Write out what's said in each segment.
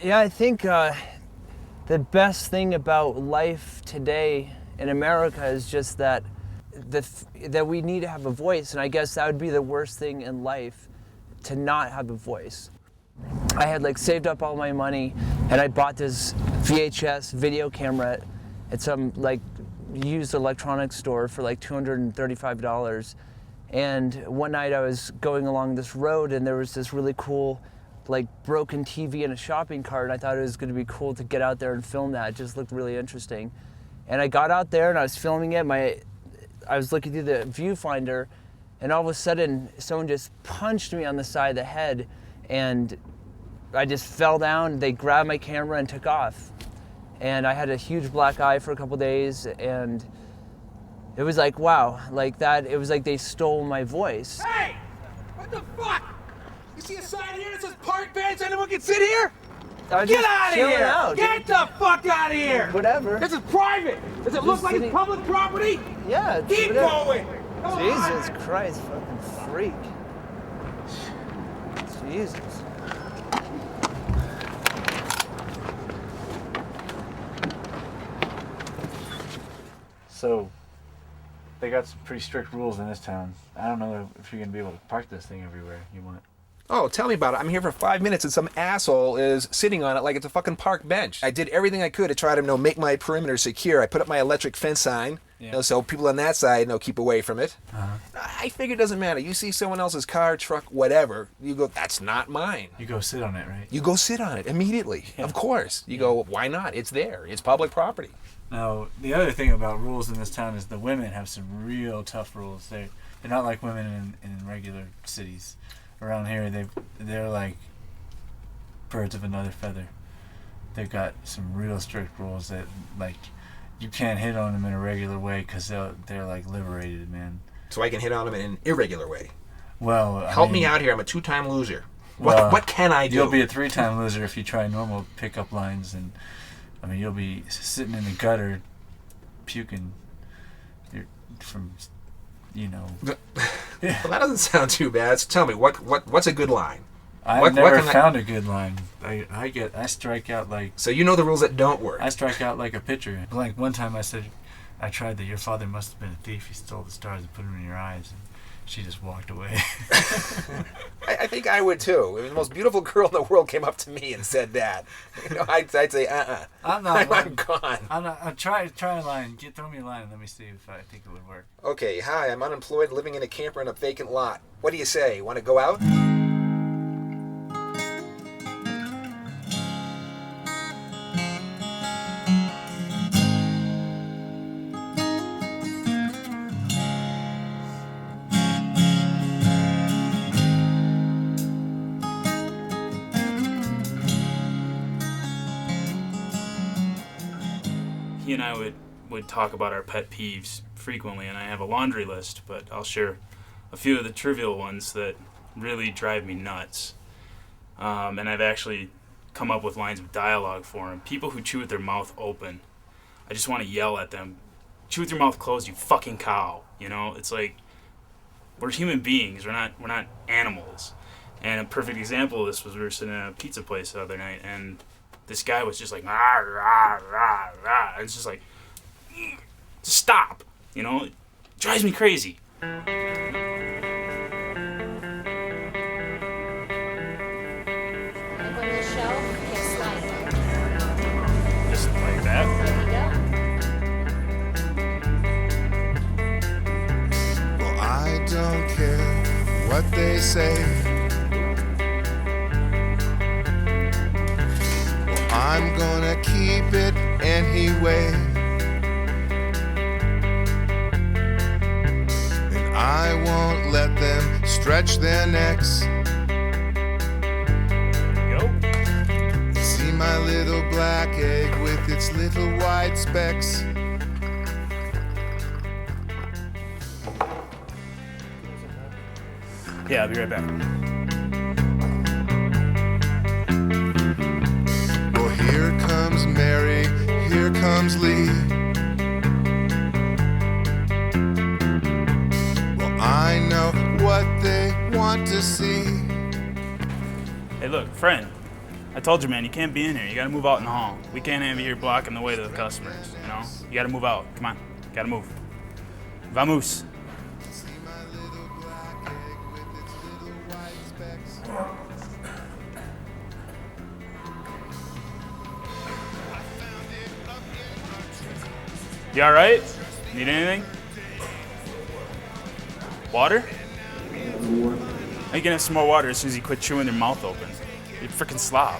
Yeah, I think the best thing about life today in America is just that that we need to have a voice, and I guess that would be the worst thing in life, to not have a voice. I had like saved up all my money, and I bought this VHS video camera at some like used electronics store for like $235. And one night I was going along this road, and there was this really cool like broken TV in a shopping cart, and I thought it was going to be cool to get out there and film that. It just looked really interesting. And I got out there and I was filming it. I was looking through the viewfinder, and all of a sudden someone just punched me on the side of the head, and I just fell down. They grabbed my camera and took off. And I had a huge black eye for a couple days, and it was like, wow, like that, it was like they stole my voice. Hey! What the fuck? You see a sign here that says park bench, anyone can sit here? Get out of here! Out, Get the fuck out of here! Whatever. This is private! Does it look like it's public property? Yeah. Keep going! Come Jesus on. Christ, fucking freak. Jesus. So, they got some pretty strict rules in this town. I don't know if you're going to be able to park this thing everywhere you want. Oh, tell me about it. I'm here for 5 minutes and some asshole is sitting on it like it's a fucking park bench. I did everything I could to try to make my perimeter secure. I put up my electric fence sign, so people on that side keep away from it. I figure it doesn't matter. You see someone else's car, truck, whatever, you go, that's not mine. You go sit on it, right? You go sit on it immediately. Yeah. Of course. You go, why not? It's there. It's public property. Now, the other thing about rules in this town is the women have some real tough rules. They're not like women in regular cities. Around here, they're like birds of another feather. They've got some real strict rules that, like, you can't hit on them in a regular way because they're like liberated, man. So I can hit on them in an irregular way. Well, help me out here. I'm a 2-time loser. What can I do? You'll be a 3-time loser if you try normal pickup lines, and I mean you'll be sitting in the gutter, puking. From. Well, that doesn't sound too bad. So tell me, what's a good line? I've never found a good line. I strike out like... So you know the rules that don't work. I strike out like a pitcher. Like one time I said, I tried that your father must have been a thief. He stole the stars and put them in your eyes. And she just walked away. I think I would too. If the most beautiful girl in the world came up to me and said that, I'd say, I'm not. I'm gone. I'm not. Try a line. Throw me a line and let me see if I think it would work. Okay, hi, I'm unemployed, living in a camper in a vacant lot. What do you say? Want to go out? he and I would talk about our pet peeves frequently, and I have a laundry list, but I'll share a few of the trivial ones that really drive me nuts. And I've actually come up with lines of dialogue for him. People who chew with their mouth open, I just want to yell at them. Chew with your mouth closed, you fucking cow. You know, it's like, we're human beings. We're not animals. And a perfect example of this was we were sitting at a pizza place the other night, and this guy was just like, rah, rah, rah, rah. It's just like, just stop. You know, it drives me crazy. Just like that. Well, I don't care what they say. Well, I'm gonna keep it anyway. And I won't let them stretch their necks. See my little black egg with its little white specks. Yeah, I'll be right back. Well, here comes Mary, here comes Lee. Well, I know what they want to see. Hey, look, friend. I told you, man, you can't be in here. You gotta move out in the hall. We can't have you here blocking the way to the customers, you know? You gotta move out. Come on. Gotta move. Vamos. You alright? Need anything? Water? You can have some more water as soon as you quit chewing your mouth open. You freaking slob.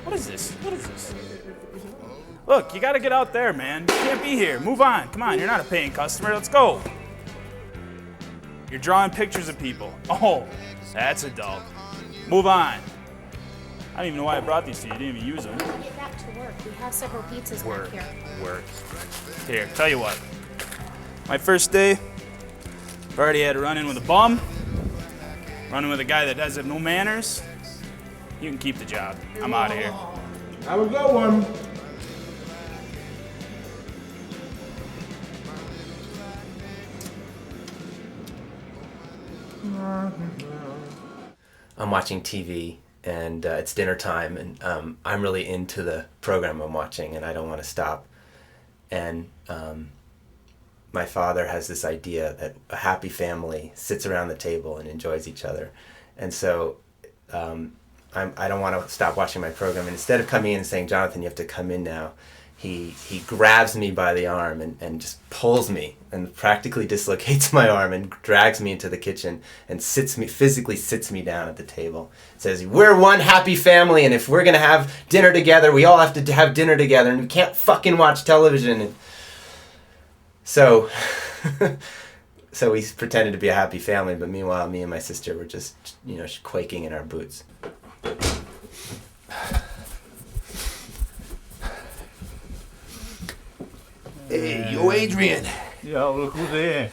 What is this? What is this? Look, you gotta get out there, man. You can't be here. Move on. Come on, you're not a paying customer. Let's go. You're drawing pictures of people. Oh, that's adult. Move on. I don't even know why I brought these to you. You didn't even use them. Get back to work. We have several pizzas Work. back here. Work. Here, tell you what. My first day, I've already had a run-in with a bum. Running with a guy that does have no manners. You can keep the job. I'm out of here. Have a good one. I'm watching TV and it's dinner time, and I'm really into the program I'm watching and I don't want to stop. And my father has this idea that a happy family sits around the table and enjoys each other. And so I don't want to stop watching my program. And instead of coming in and saying, Jonathan, you have to come in now, he grabs me by the arm and just pulls me and practically dislocates my arm and drags me into the kitchen and physically sits me down at the table. Says, we're one happy family, and if we're going to have dinner together, we all have to have dinner together, and we can't fucking watch television. And so we pretended to be a happy family, but meanwhile, me and my sister were just, quaking in our boots. Hey, yo, Adrian. Yo, look who's here.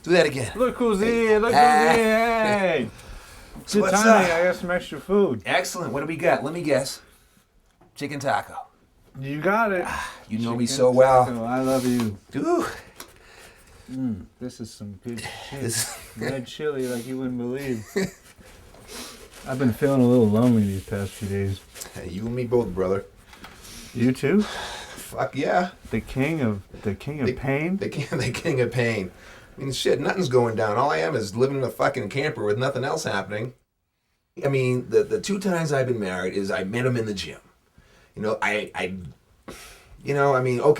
Do that again. Look who's here. Look who's here. Hey. So Good what's timing. up? I got some extra food. Excellent. What do we got? Let me guess. Chicken taco. You got it. You know me Chicken so well. taco. I love you. Ooh. This is some good shit. This- Red chili like you wouldn't believe. I've been feeling a little lonely these past few days. Hey, you and me both, brother. You too? Fuck yeah. The king of pain? The king of pain. I mean, shit, nothing's going down. All I am is living in a fucking camper with nothing else happening. I mean, the 2 times I've been married is I met him in the gym. Okay,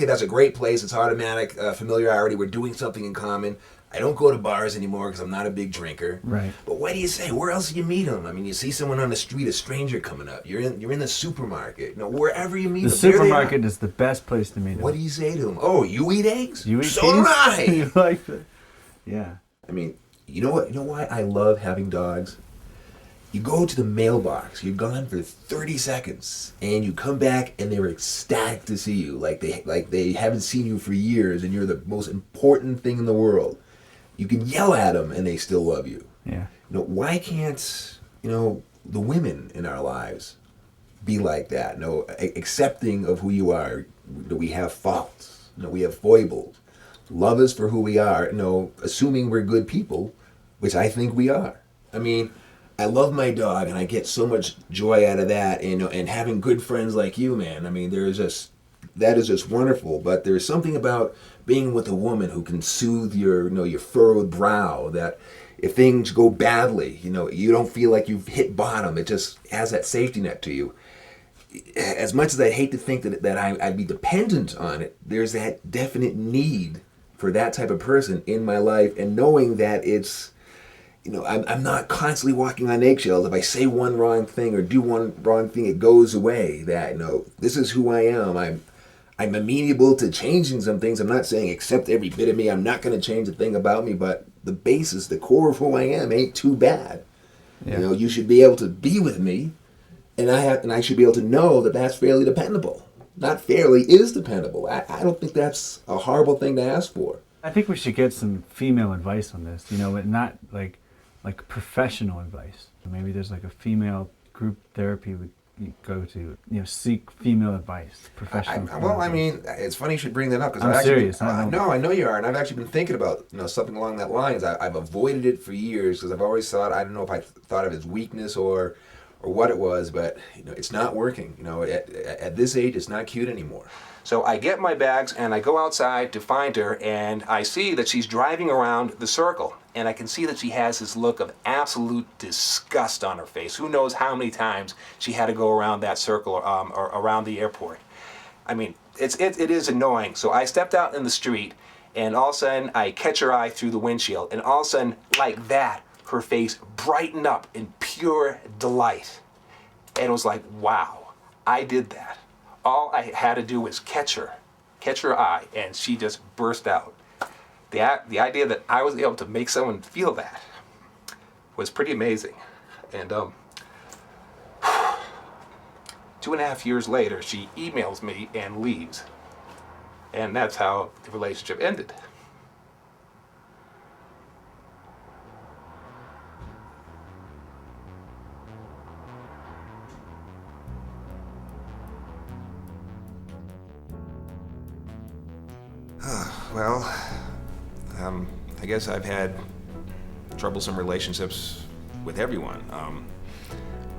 that's a great place. It's automatic familiarity. We're doing something in common. I don't go to bars anymore because I'm not a big drinker. Right. But what do you say? Where else do you meet them? I mean, you see someone on the street, a stranger coming up. You're in the supermarket. Wherever you meet The them. there they are. supermarket is the best place to meet him. What do you say to them? Oh, you eat eggs? You eat so peas? do I. You like that? Yeah. I mean, you know what? You know why I love having dogs? You go to the mailbox, you're gone for 30 seconds, and you come back and they're ecstatic to see you, like they haven't seen you for years and you're the most important thing in the world. You can yell at them and they still love you. Yeah. Why can't, the women in our lives be like that? Accepting of who you are. We have faults. We have foibles. Love us for who we are. Assuming we're good people, which I think we are. I mean, I love my dog, and I get so much joy out of that. And having good friends like you, man. I mean, that is just wonderful. But there's something about being with a woman who can soothe your furrowed brow. That if things go badly, you don't feel like you've hit bottom. It just has that safety net to you. As much as I hate to think that I'd be dependent on it, there's that definite need for that type of person in my life, and knowing that it's, I'm not constantly walking on eggshells. If I say one wrong thing or do one wrong thing, it goes away. That, this is who I am. I'm amenable to changing some things. I'm not saying accept every bit of me. I'm not going to change a thing about me, but the basis, the core of who I am ain't too bad. Yeah. You should be able to be with me, and I should be able to know that that's fairly dependable. Not fairly, is dependable. I don't think that's a horrible thing to ask for. I think we should get some female advice on this, not like professional advice. Maybe there's like a female group therapy we go to, seek female advice, professional. It's funny you should bring that up, because I'm serious. No, I know you are, and I've actually been thinking about something along that lines. I've avoided it for years because I've always thought, I don't know if I thought of it as weakness or what it was, but it's not working. At this age, it's not cute anymore. So I get my bags and I go outside to find her, and I see that she's driving around the circle, and I can see that she has this look of absolute disgust on her face. Who knows how many times she had to go around that circle or around the airport. I mean, it is annoying. So I stepped out in the street, and all of a sudden I catch her eye through the windshield, and all of a sudden, like that, her face brightened up in pure delight. And it was like, wow, I did that. All I had to do was catch her eye, and she just burst out. The idea that I was able to make someone feel that was pretty amazing. And 2.5 years later, she emails me and leaves. And that's how the relationship ended. Well, I guess I've had troublesome relationships with everyone.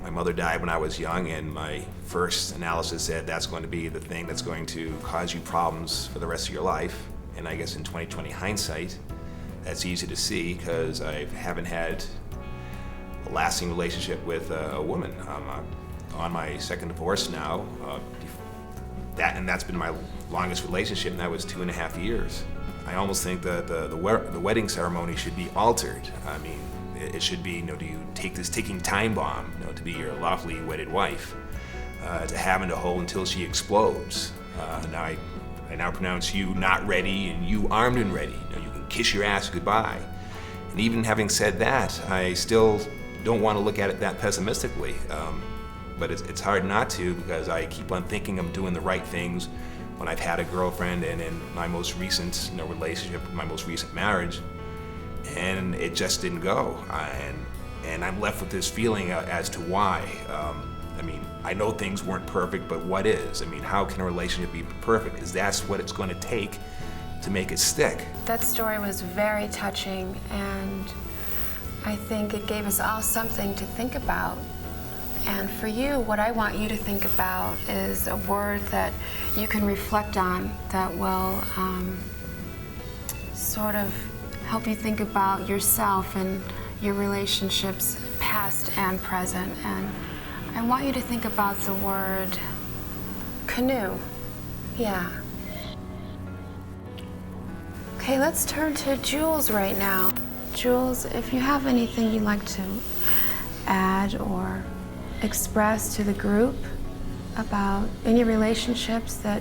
My mother died when I was young, and my first analysis said that's going to be the thing that's going to cause you problems for the rest of your life. And I guess in 2020 hindsight, that's easy to see because I haven't had a lasting relationship with a woman. I'm on my second divorce now. That's been my longest relationship, and that was 2.5 years. I almost think that the wedding ceremony should be altered. I mean, it should be, do you take this ticking time bomb, to be your lawfully wedded wife, to have in a hole until she explodes. I now pronounce you not ready and you armed and ready. You can kiss your ass goodbye. And even having said that, I still don't want to look at it that pessimistically. But it's hard not to, because I keep on thinking I'm doing the right things when I've had a girlfriend, and in my most recent relationship, my most recent marriage, and it just didn't go. And I'm left with this feeling as to why. I mean, I know things weren't perfect, but what is? I mean, how can a relationship be perfect? Is that's what it's going to take to make it stick? That story was very touching, and I think it gave us all something to think about. And for you, what I want you to think about is a word that you can reflect on that will sort of help you think about yourself and your relationships, past and present. And I want you to think about the word canoe. Yeah. Okay, let's turn to Jules right now. Jules, if you have anything you'd like to add or express to the group about any relationships that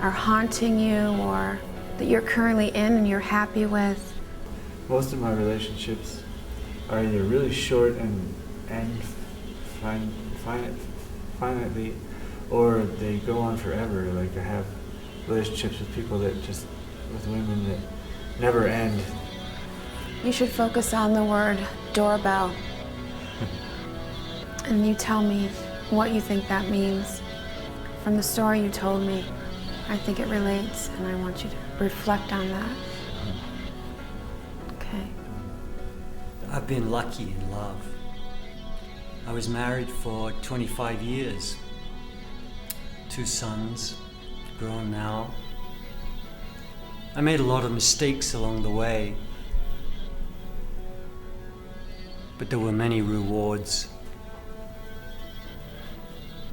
are haunting you or that you're currently in and you're happy with. Most of my relationships are either really short and end finally, or they go on forever. Like I have relationships with people with women that never end. You should focus on the word doorbell. And you tell me what you think that means. From the story you told me, I think it relates, and I want you to reflect on that. Okay. I've been lucky in love. I was married for 25 years. 2 sons, grown now. I made a lot of mistakes along the way, but there were many rewards.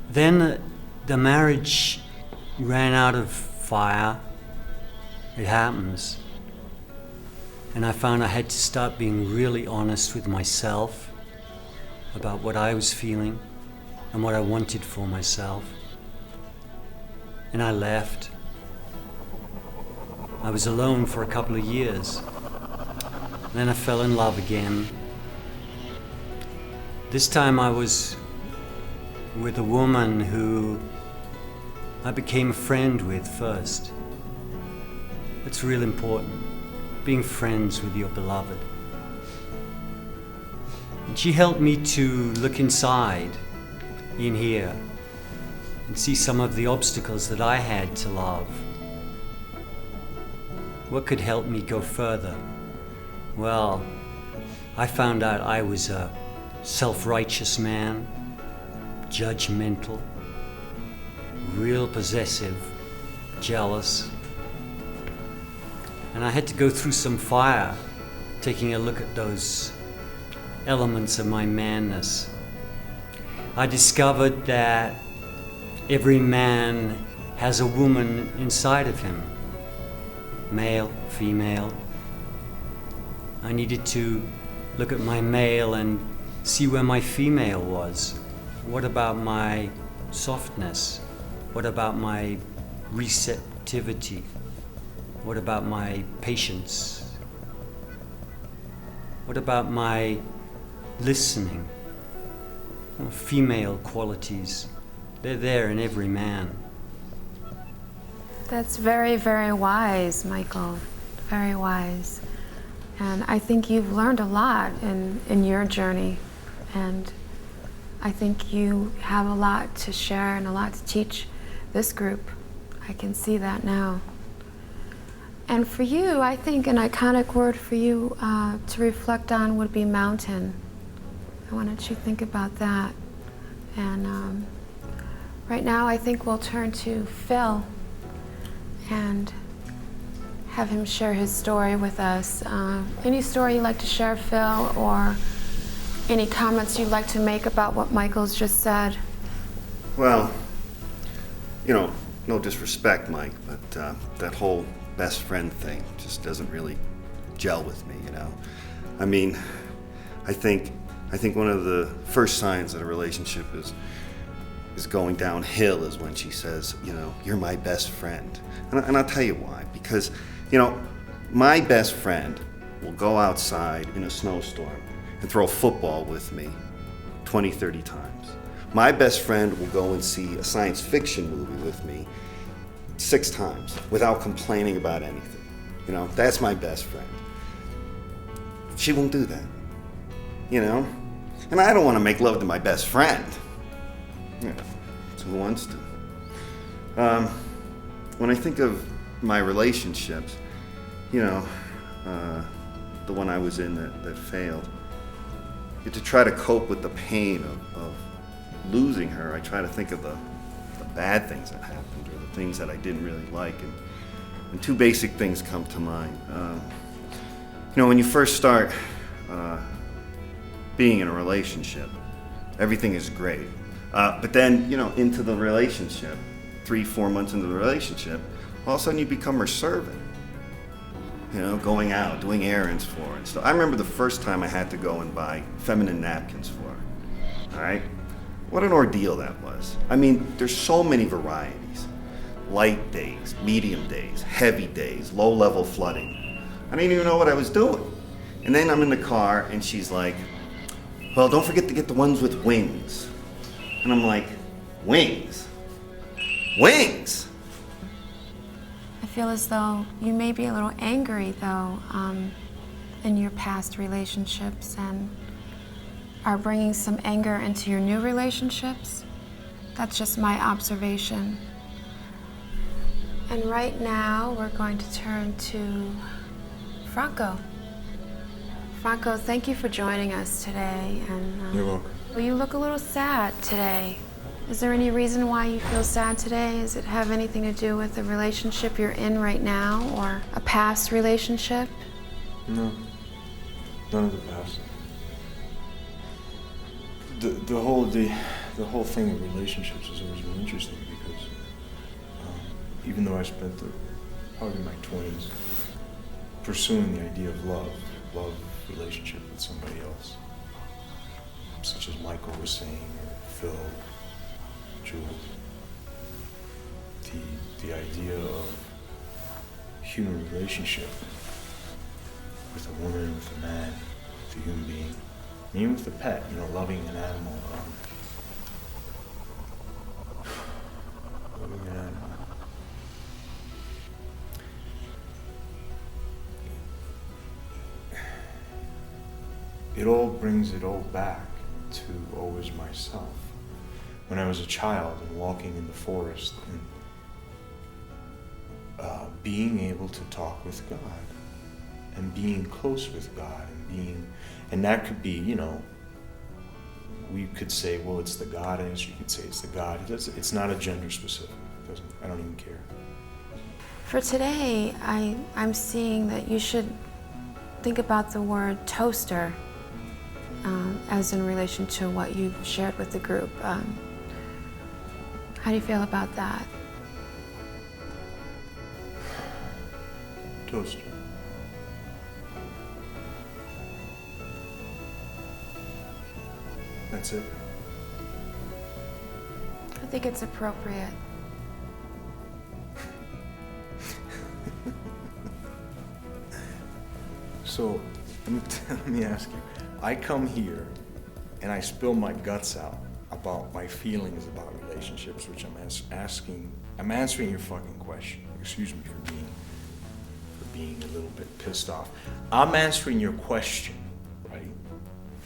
Then the marriage ran out of fire. It happens. And I found I had to start being really honest with myself about what I was feeling and what I wanted for myself. And I left. I was alone for a couple of years. Then I fell in love again. This time I was with a woman who I became a friend with first. It's real important, being friends with your beloved. And she helped me to look inside, in here, and see some of the obstacles that I had to love. What could help me go further? Well, I found out I was a self-righteous man, judgmental, real possessive, jealous. And I had to go through some fire, taking a look at those elements of my manness. I discovered that every man has a woman inside of him, male, female. I needed to look at my male and see where my female was. What about my softness? What about my receptivity? What about my patience? What about my listening? Well, female qualities, they're there in every man. That's very, very wise, Michael. Very wise. And I think you've learned a lot in your journey. And I think you have a lot to share and a lot to teach this group. I can see that now. And for you, I think an iconic word for you to reflect on would be mountain. Why don't you think about that? And right now, I think we'll turn to Phil and have him share his story with us. Any story you'd like to share, Phil, or any comments you'd like to make about what Michael's just said? Well, no disrespect, Mike, but that whole best friend thing just doesn't really gel with me, I mean, I think one of the first signs that a relationship is going downhill is when she says, you're my best friend. And I'll tell you why. Because, my best friend will go outside in a snowstorm and throw a football with me 20, 30 times. My best friend will go and see a science fiction movie with me 6 times without complaining about anything. That's my best friend. She won't do that, And I don't want to make love to my best friend. So who wants to? When I think of my relationships, the one I was in that failed, to try to cope with the pain of losing her, I try to think of the bad things that happened or the things that I didn't really like. And 2 basic things come to mind. When you first start being in a relationship, everything is great. But then, into the relationship, 3-4 months into the relationship, all of a sudden you become her servant. Going out, doing errands for her and stuff. I remember the first time I had to go and buy feminine napkins for her. All right? What an ordeal that was. I mean, there's so many varieties. Light days, medium days, heavy days, low-level flooding. I didn't even know what I was doing. And then I'm in the car and she's like, well, don't forget to get the ones with wings. And I'm like, wings? Wings? I feel as though you may be a little angry, though, in your past relationships and are bringing some anger into your new relationships. That's just my observation. And right now, we're going to turn to Franco. Franco, thank you for joining us today. And You're welcome. well, you look a little sad today. Is there any reason why you feel sad today? Does it have anything to do with the relationship you're in right now or a past relationship? No, none of the past. The whole thing of relationships has always been interesting because even though I spent probably my 20s pursuing the idea of love relationship with somebody else, such as Michael was saying, or Phil, Jules, the idea of human relationship with a woman, with a man, with a human being, and even with a pet, loving an animal. Loving an animal. It all brings it all back to always myself. When I was a child and walking in the forest and being able to talk with God and being close with God and that could be, we could say, well, it's the goddess, you could say it's the God. It's not a gender specific. I don't even care. For today, I'm seeing that you should think about the word toaster as in relation to what you've shared with the group. How do you feel about that? Toaster. That's it. I think it's appropriate. So, let me ask you. I come here and I spill my guts out about my feelings about relationships, which I'm answering your fucking question. Excuse me for being a little bit pissed off. I'm answering your question, right?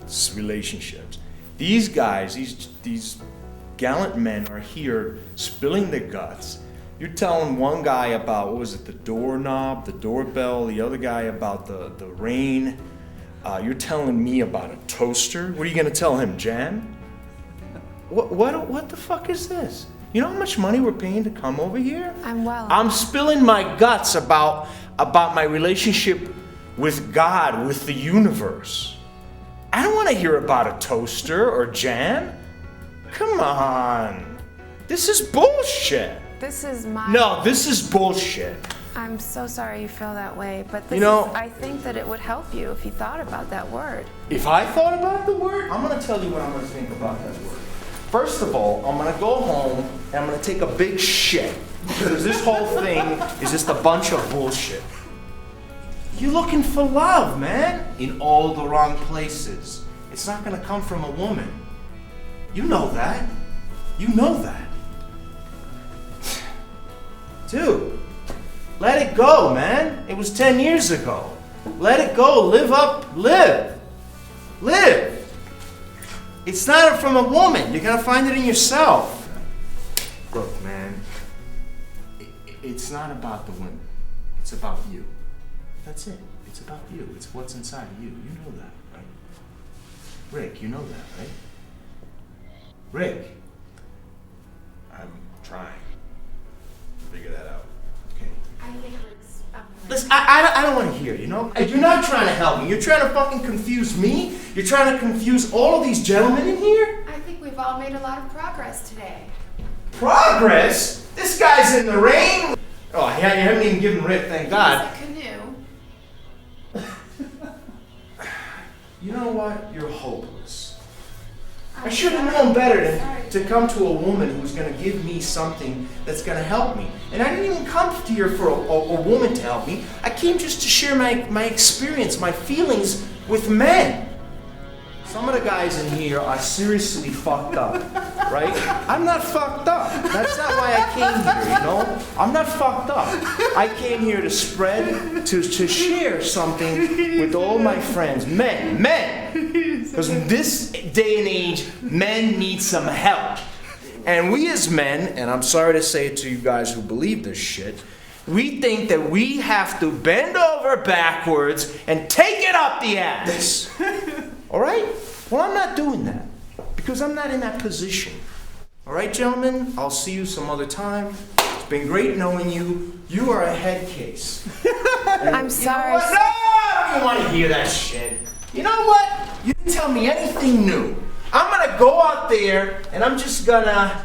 It's relationships. These guys, these gallant men are here spilling their guts. You're telling one guy about, what was it, the doorknob, the doorbell, the other guy about the rain. You're telling me about a toaster? What are you gonna tell him, jam? What the fuck is this? You know how much money we're paying to come over here? I'm spilling my guts about my relationship with God, with the universe. I don't want to hear about a toaster or jam. Come on. This is bullshit. This is my... No, this is bullshit. I'm so sorry you feel that way, but I think that it would help you if you thought about that word. If I thought about the word, I'm going to tell you what I'm going to think about that word. First of all, I'm going to go home and I'm going to take a big shit. Because this whole thing is just a bunch of bullshit. You're looking for love, man. In all the wrong places. It's not going to come from a woman. You know that. You know that. Dude, let it go, man. It was 10 years ago. Let it go. Live up. Live. Live. It's not from a woman. You gotta find it in yourself. Look, man. It's not about the women. It's about you. That's it. It's about you. It's what's inside of you. You know that, right? Rick, you know that, right? Rick. I'm trying to figure that out. Okay. Listen, I don't want to hear, you know? You're not trying to help me. You're trying to fucking confuse me. You're trying to confuse all of these gentlemen in here. I think we've all made a lot of progress today. Progress? This guy's in the rain. Oh, you haven't even given Rick, thank God. He's a canoe. You know what? You're hopeless. I should have known better than to come to a woman who's going to give me something that's going to help me. And I didn't even come here for a woman to help me. I came just to share my experience, my feelings with men. Some of the guys in here are seriously fucked up, right? I'm not fucked up. That's not why I came here, you know? I'm not fucked up. I came here to spread, to share something with all my friends. Men! Because in this day and age, men need some help. And we as men, and I'm sorry to say it to you guys who believe this shit, we think that we have to bend over backwards and take it up the ass. All right? Well, I'm not doing that because I'm not in that position. All right, gentlemen? I'll see you some other time. It's been great knowing you. You are a head case. I'm sorry. You know what? No, I don't want to hear that shit. You know what? You didn't tell me anything new. I'm gonna go out there and I'm just gonna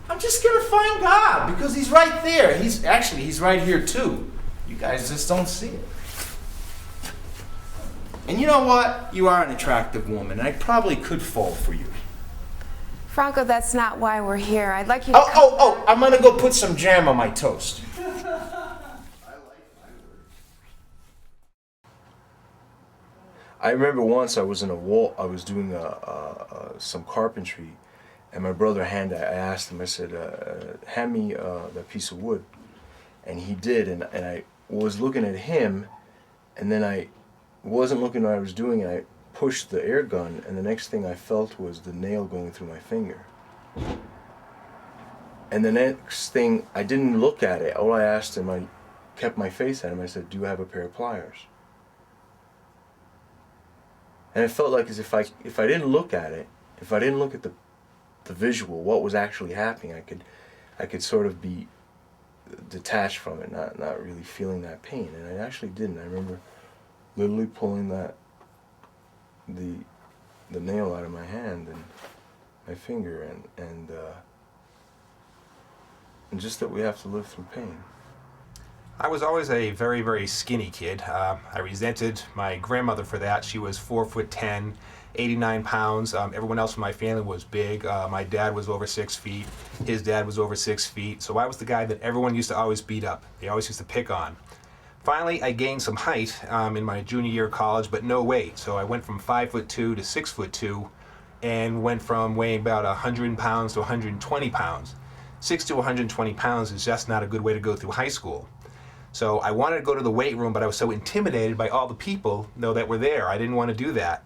find God because he's right there. He's right here too. You guys just don't see it. And you know what? You are an attractive woman, and I probably could fall for you. Franco, that's not why we're here. I'd like you to I'm gonna go put some jam on my toast. I remember once I was in a wall. I was doing some carpentry, and my brother I asked him. I said, "Hand me that piece of wood," and he did. And I was looking at him, and then I wasn't looking at what I was doing. And I pushed the air gun, and the next thing I felt was the nail going through my finger. And the next thing, I didn't look at it. All I asked him, I kept my face at him. I said, "Do you have a pair of pliers?" And it felt like as if I didn't look at it, if I didn't look at the visual, what was actually happening, I could sort of be detached from it, not really feeling that pain. And I actually didn't. I remember literally pulling the nail out of my hand and my finger, and just that we have to live through pain. I was always a very, very skinny kid. I resented my grandmother for that. She was 4'10", 89 pounds. Everyone else in my family was big. My dad was over 6 feet. His dad was over 6 feet. So I was the guy that everyone used to always beat up. They always used to pick on. Finally, I gained some height in my junior year of college, but no weight. So I went from 5'2" to 6'2", and went from weighing about 100 pounds to 120 pounds. 6 to 120 pounds is just not a good way to go through high school. So I wanted to go to the weight room, but I was so intimidated by all the people that were there. I didn't want to do that.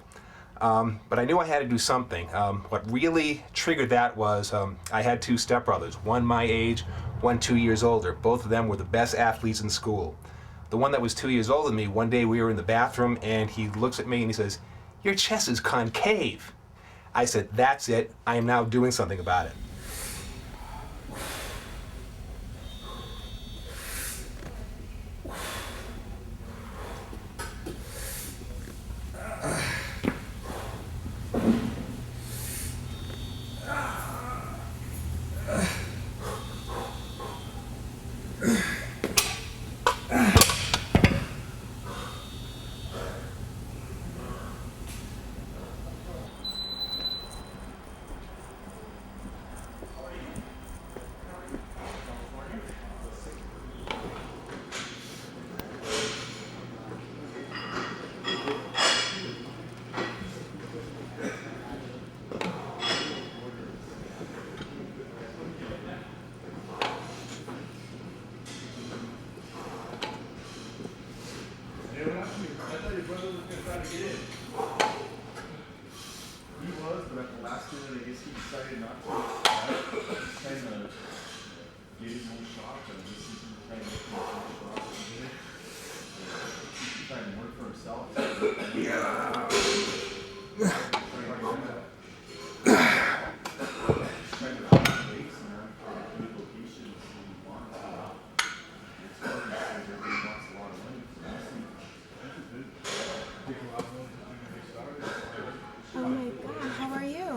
But I knew I had to do something. What really triggered that was I had 2 stepbrothers, one my age, one 2 years older. Both of them were the best athletes in school. The one that was 2 years older than me, one day we were in the bathroom and he looks at me and he says, "Your chest is concave." I said, "That's it. I am now doing something about it."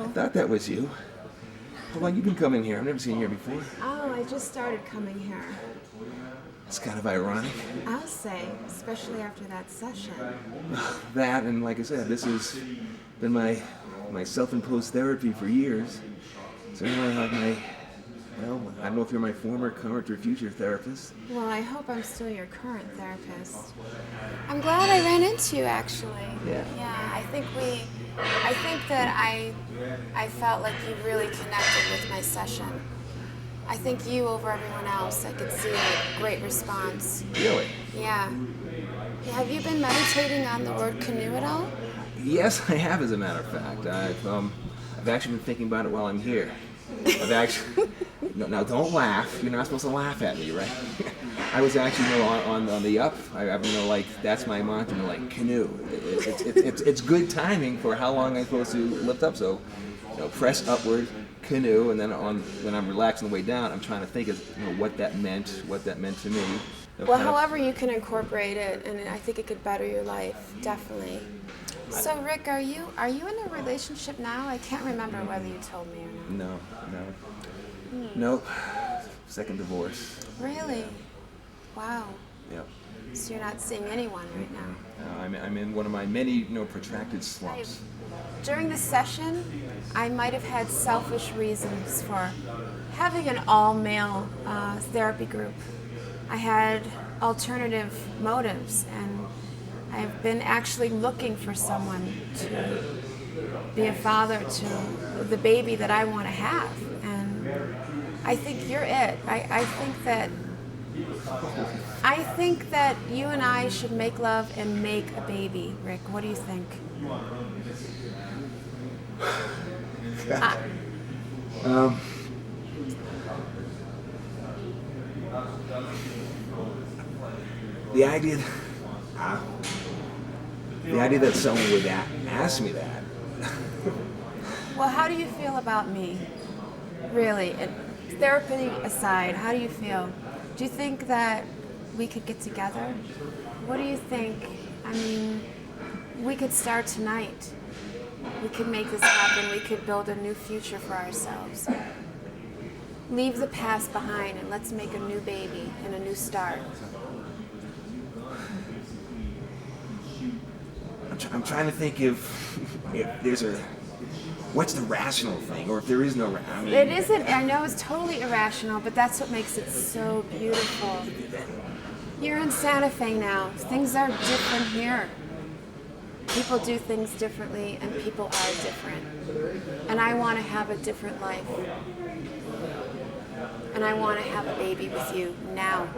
I thought that was you. How long you been coming here? I've never seen you here before. Oh, I just started coming here. It's kind of ironic. I'll say, especially after that session. That, and like I said, this has been my self-imposed therapy for years. So now I have Well, I don't know if you're my former, current, or future therapist. Well, I hope I'm still your current therapist. I'm glad I ran into you, actually. Yeah. Yeah, I think that I felt like you really connected with my session. I think you over everyone else, I could see a great response. Really? Yeah. Have you been meditating on the word canoe at all? Yes, I have, as a matter of fact. I've actually been thinking about it while I'm here. I've actually... No, now, don't laugh. You're not supposed to laugh at me, right? I was actually, on the up. That's my mantra, canoe. It's good timing for how long I'm supposed to lift up. So, press upward, canoe, and then when I'm relaxed on the way down, I'm trying to think of what that meant to me. Well, however you can incorporate it, and I think it could better your life, definitely. So, Rick, are you in a relationship now? I can't remember whether you told me or not. No. Nope. Second divorce. Really? Wow. Yep. So you're not seeing anyone right now? I'm in one of my many, protracted slumps. During the session, I might have had selfish reasons for having an all-male therapy group. I had alternative motives, and I've been actually looking for someone to be a father to the baby that I want to have. And I think you're it. I think that you and I should make love and make a baby, Rick. What do you think? The idea that someone would ask me that. Well, how do you feel about me? Really, therapy aside, how do you feel? Do you think that we could get together? What do you think? I mean, we could start tonight. We could make this happen. We could build a new future for ourselves. Leave the past behind and let's make a new baby and a new start. I'm trying to think if there's what's the rational thing, or if there is no. It isn't. I know it's totally irrational, but that's what makes it so beautiful. You're in Santa Fe now. Things are different here. People do things differently, and people are different. And I want to have a different life. And I want to have a baby with you now.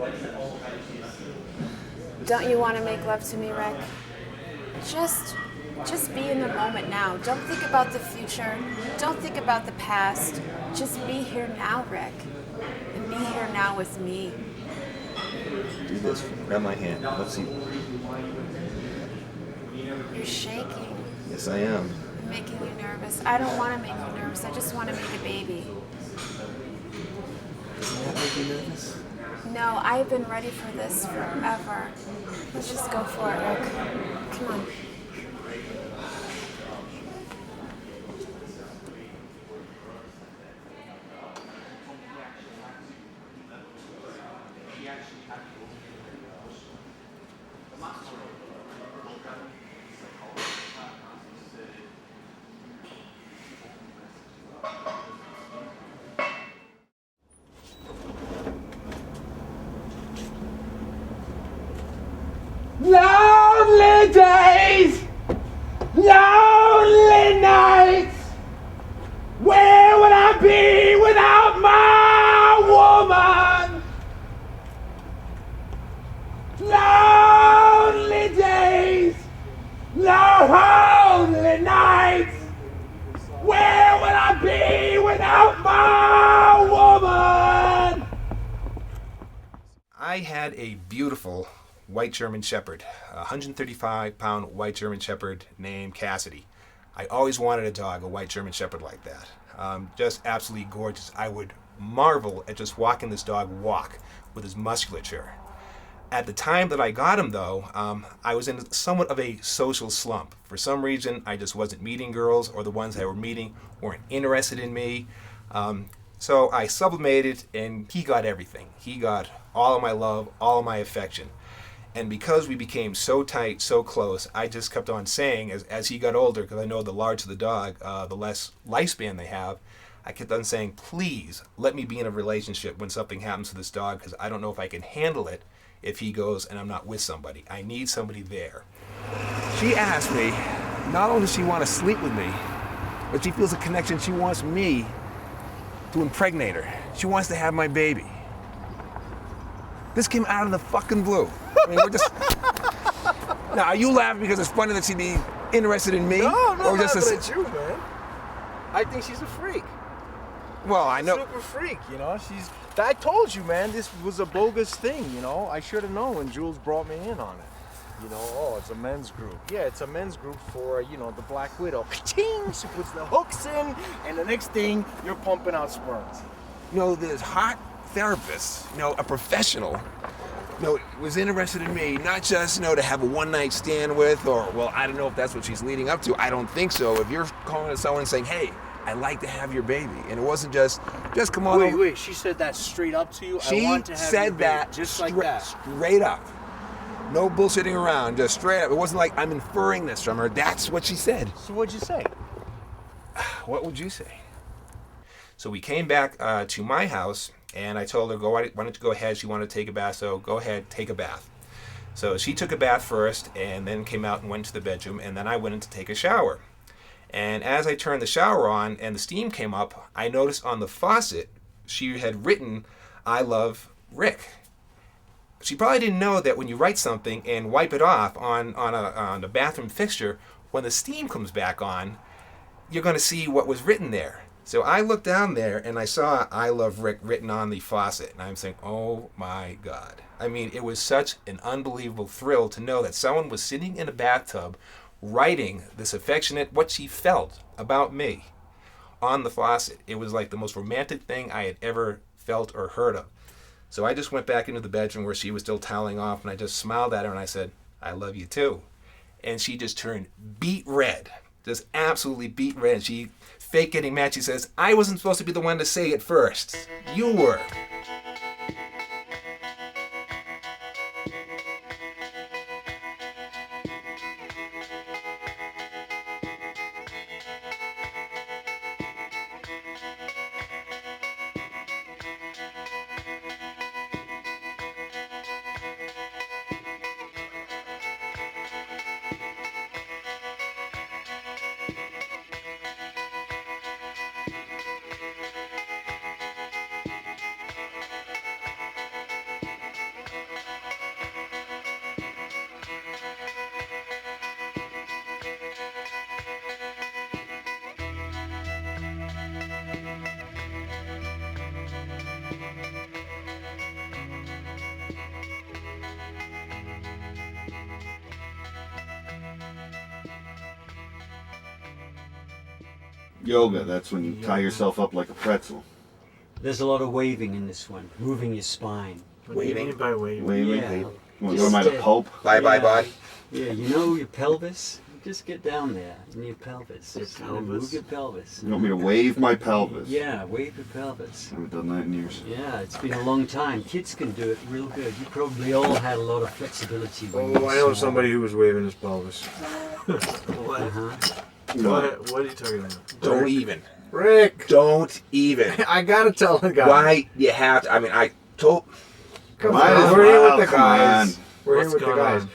Don't you want to make love to me, Rick? Just be in the moment now. Don't think about the future. Don't think about the past. Just be here now, Rick. And be here now with me. Do this. Grab my hand. Let's see. You're shaking. Yes, I am. I'm making you nervous. I don't want to make you nervous. I just want to make a baby. Doesn't that make you nervous? No, I've been ready for this forever. Let's just go for it, Rick. Come on. Lonely days, lonely nights. Where would I be without my woman? Lonely days, lonely nights. Where would I be without my woman? I had a beautiful white German Shepherd, a 135-pound white German Shepherd named Cassidy. I always wanted a dog, a white German Shepherd like that. Just absolutely gorgeous. I would marvel at just watching this dog walk with his musculature. At the time that I got him, though, I was in somewhat of a social slump. For some reason, I just wasn't meeting girls, or the ones I were meeting weren't interested in me. So I sublimated, and he got everything. He got all of my love, all of my affection. And because we became so tight, so close, I just kept on saying, as he got older, because I know the larger the dog, the less lifespan they have, I kept on saying, please let me be in a relationship when something happens to this dog, because I don't know if I can handle it if he goes and I'm not with somebody. I need somebody there. She asked me, not only does she want to sleep with me, but she feels a connection. She wants me to impregnate her. She wants to have my baby. This came out of the fucking blue. I mean, we're just... Now, are you laughing because it's funny that she'd be interested in me? No, or just laughing at you, man. I think she's a freak. Well, I know. Super freak, you know. I told you, man, this was a bogus thing, you know. I should have known when Jules brought me in on it. You know, oh, it's a men's group. Yeah, it's a men's group for, you know, the Black Widow. Ka-ching! She puts the hooks in, and the next thing, you're pumping out sperms. You know, this hot therapist, you know, a professional, you know, was interested in me, not just, you know, to have a one-night stand with, or, well, I don't know if that's what she's leading up to. I don't think so. If you're calling to someone and saying, hey, I'd like to have your baby, and it wasn't just come on over. Wait, she said that straight up to you? She I want to have said your baby, that just like that. Straight up. No bullshitting around, just straight up. It wasn't like I'm inferring this from her. That's what she said. So what'd you say? What would you say? So we came back to my house, and I told her, why don't you go ahead? She wanted to take a bath, so go ahead, take a bath. So she took a bath first, and then came out and went to the bedroom, and then I went in to take a shower. And as I turned the shower on and the steam came up, I noticed on the faucet, she had written, I love Rick. She probably didn't know that when you write something and wipe it off on a bathroom fixture, when the steam comes back on, you're going to see what was written there. So I looked down there and I saw I love Rick written on the faucet. And I'm saying, oh my God. I mean, it was such an unbelievable thrill to know that someone was sitting in a bathtub writing this affectionate, what she felt about me on the faucet. It was like the most romantic thing I had ever felt or heard of. So I just went back into the bedroom where she was still toweling off, and I just smiled at her and I said, I love you too. And she just turned beet red, just absolutely beet red. She fake getting mad. She says, I wasn't supposed to be the one to say it first. You were. Yoga, that's when you tie yourself up like a pretzel. There's a lot of waving in this one, moving your spine. What do you mean by waving? Waving? Yeah. You want to go by the Pope? Bye. Yeah, you know your pelvis? Just get down there in your pelvis. Your Just pelvis? move your pelvis. You want me to wave my pelvis? Yeah, wave your pelvis. I haven't done that in years. Yeah, it's been a long time. Kids can do it real good. You probably all had a lot of flexibility when you Oh, were I know small. somebody who was waving his pelvis. What? Uh-huh. What are you talking about? Don't even. Rick! Don't even. I gotta tell the guy. Why you have to, I mean, I told... Come Might as on, we're here well, with the come guys. on. We're What's here with the going guys. on?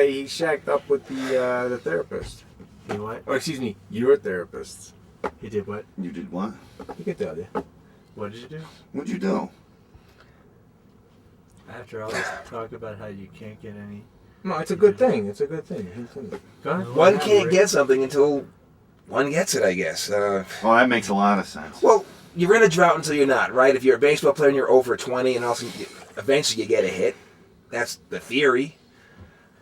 He shacked up with the therapist. He what? Or excuse me, your therapist. He did what? You did what? He can tell you. What did you do? What'd you do? After all this talk about how you can't get any... No, it's a good thing. It's a good thing. Go ahead. One can't get something until one gets it, I guess. Well, that makes a lot of sense. Well, you're in a drought until you're not, right? If you're a baseball player and you're over 20 and also eventually you get a hit. That's the theory.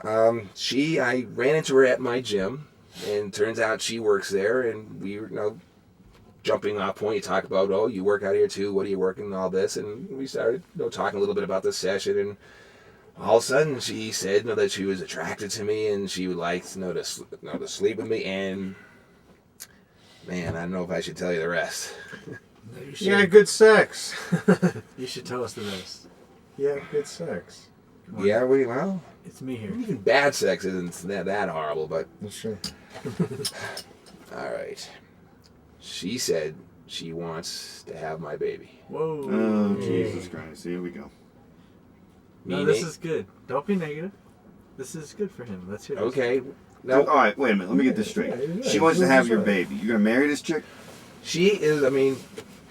I ran into her at my gym, and turns out she works there, and we were, jumping off point. You talk about, oh, you work out here too, what are you working and all this, and we started, talking a little bit about the session, and all of a sudden she said, that she was attracted to me, and she would like, to sleep with me, and man, I don't know if I should tell you the rest. Yeah, good sex. You should tell us the rest. Yeah, good sex. Yeah, well, It's me here. even bad sex isn't that horrible, but That's true. all right. She said she wants to have my baby. Whoa. Oh, Jesus Christ. Here we go. No, this is good. Don't be negative. This is good for him. Let's hear this. Okay. Now, all right, wait a minute. Let me get this straight. She wants to have your baby. You're going to marry this chick? She is, I mean...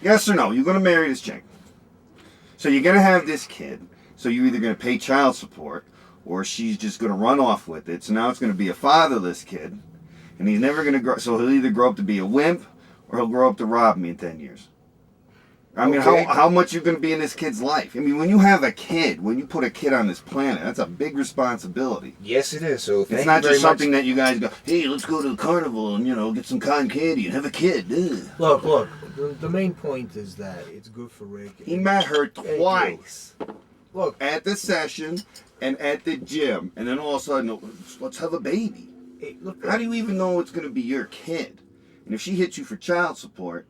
Yes or no? You're going to marry this chick. So you're going to have this kid. So you're either going to pay child support, or she's just going to run off with it. So now it's going to be a fatherless kid. And he's never going to grow... So he'll either grow up to be a wimp, or he'll grow up to rob me in 10 years. I mean, Okay. how much you going to be in this kid's life? I mean, when you have a kid, when you put a kid on this planet, that's a big responsibility. Yes, it is. So It's not just something that you guys go, hey, let's go to the carnival and, get some cotton candy and have a kid. Ugh. Look. The main point is that it's good for Rick. He met her twice. Look. At the session and at the gym. And then all of a sudden, let's have a baby. Hey, look. How do you even know it's going to be your kid? And if she hits you for child support,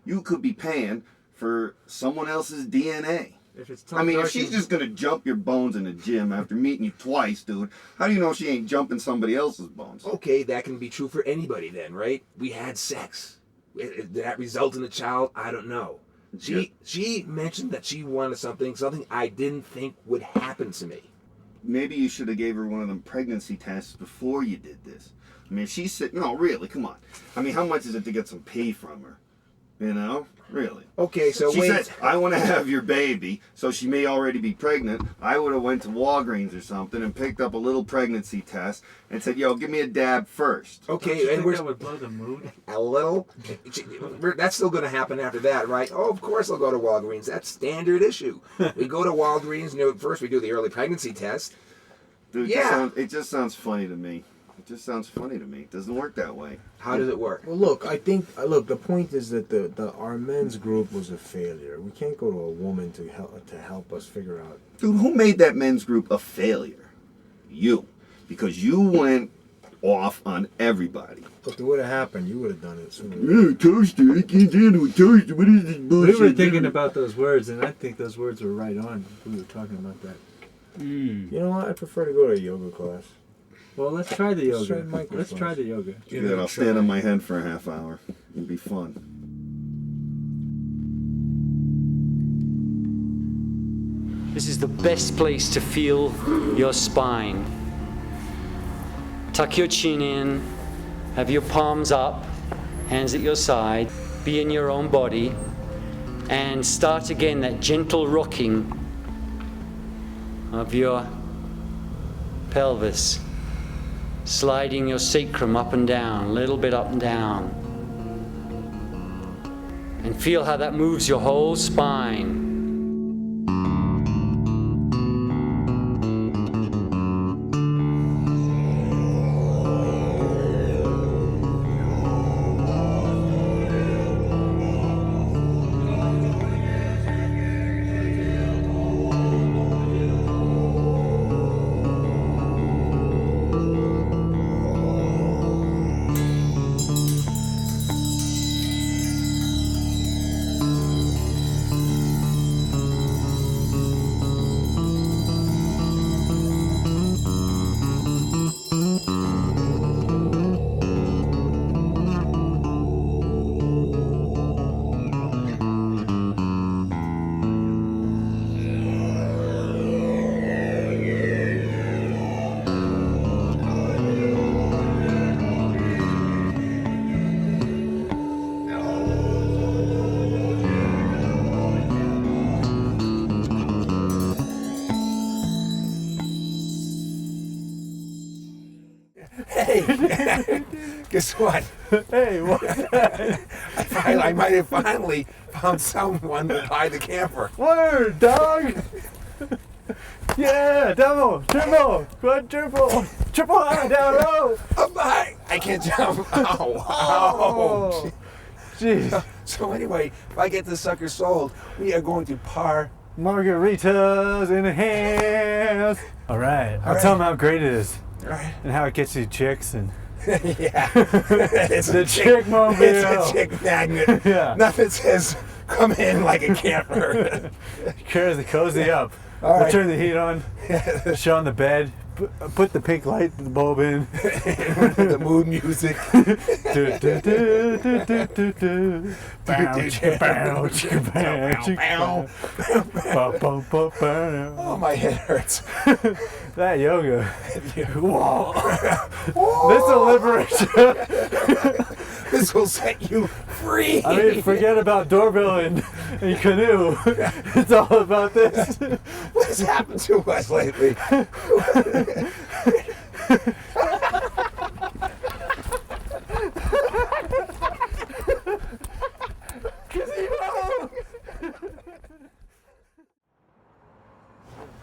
you could be paying for someone else's DNA. If she's just gonna jump your bones in the gym after meeting you twice, dude, how do you know she ain't jumping somebody else's bones? Okay, that can be true for anybody then, right? We had sex. Did that result in a child? I don't know. She mentioned that she wanted something I didn't think would happen to me. Maybe you should have gave her one of them pregnancy tests before you did this. I mean, if she said, no, really, come on. I mean, how much is it to get some pee from her? Really. Okay, so she said, I want to have your baby, so she may already be pregnant. I would have went to Walgreens or something and picked up a little pregnancy test and said, yo, give me a dab first. Okay, and that would blow the mood? A little? That's still going to happen after that, right? Oh, of course I'll go to Walgreens. That's standard issue. We go to Walgreens, first we do the early pregnancy test. Dude, yeah. It just sounds funny to me. It just sounds funny to me. It doesn't work that way. How does it work? Well, look, I think the point is that our men's group was a failure. We can't go to a woman to help us figure out. Dude, who made that men's group a failure? You. Because you went off on everybody. Look, it would have happened. You would have done it sooner. Yeah, toaster. I can't handle a toaster. What is this bullshit? We were thinking about those words, and I think those words were right on. We were talking about that. You know what? I prefer to go to a yoga class. Well, let's try the yoga. Let's try the yoga. Good, I'll stand on my head for a half hour. It'll be fun. This is the best place to feel your spine. Tuck your chin in, have your palms up, hands at your side, be in your own body, and start again that gentle rocking of your pelvis. Sliding your sacrum up and down, a little bit up and down. And feel how that moves your whole spine. Guess what? Hey, what? I might have finally found someone to buy the camper. Word, dog! Yeah, double, triple, quadruple, triple high, down low! Up high! I can't jump. Ow! Ow! Jeez. So anyway, if I get this sucker sold, we are going to margaritas in the hands. All right, I'll tell them how great it is. All right. And how it gets you chicks and. Yeah. It's the chick mobile. It's a chick magnet. Yeah. Nothing says come in like a camper. Cozy up. All We'll right. turn the heat on. Show on the bed. put the pink light bulb in. The mood music. Oh, my head hurts. That yoga. Whoa. This will liberate you. This will set you free. I mean, forget about doorbell and Canoe. It's all about this. What's happened to us lately?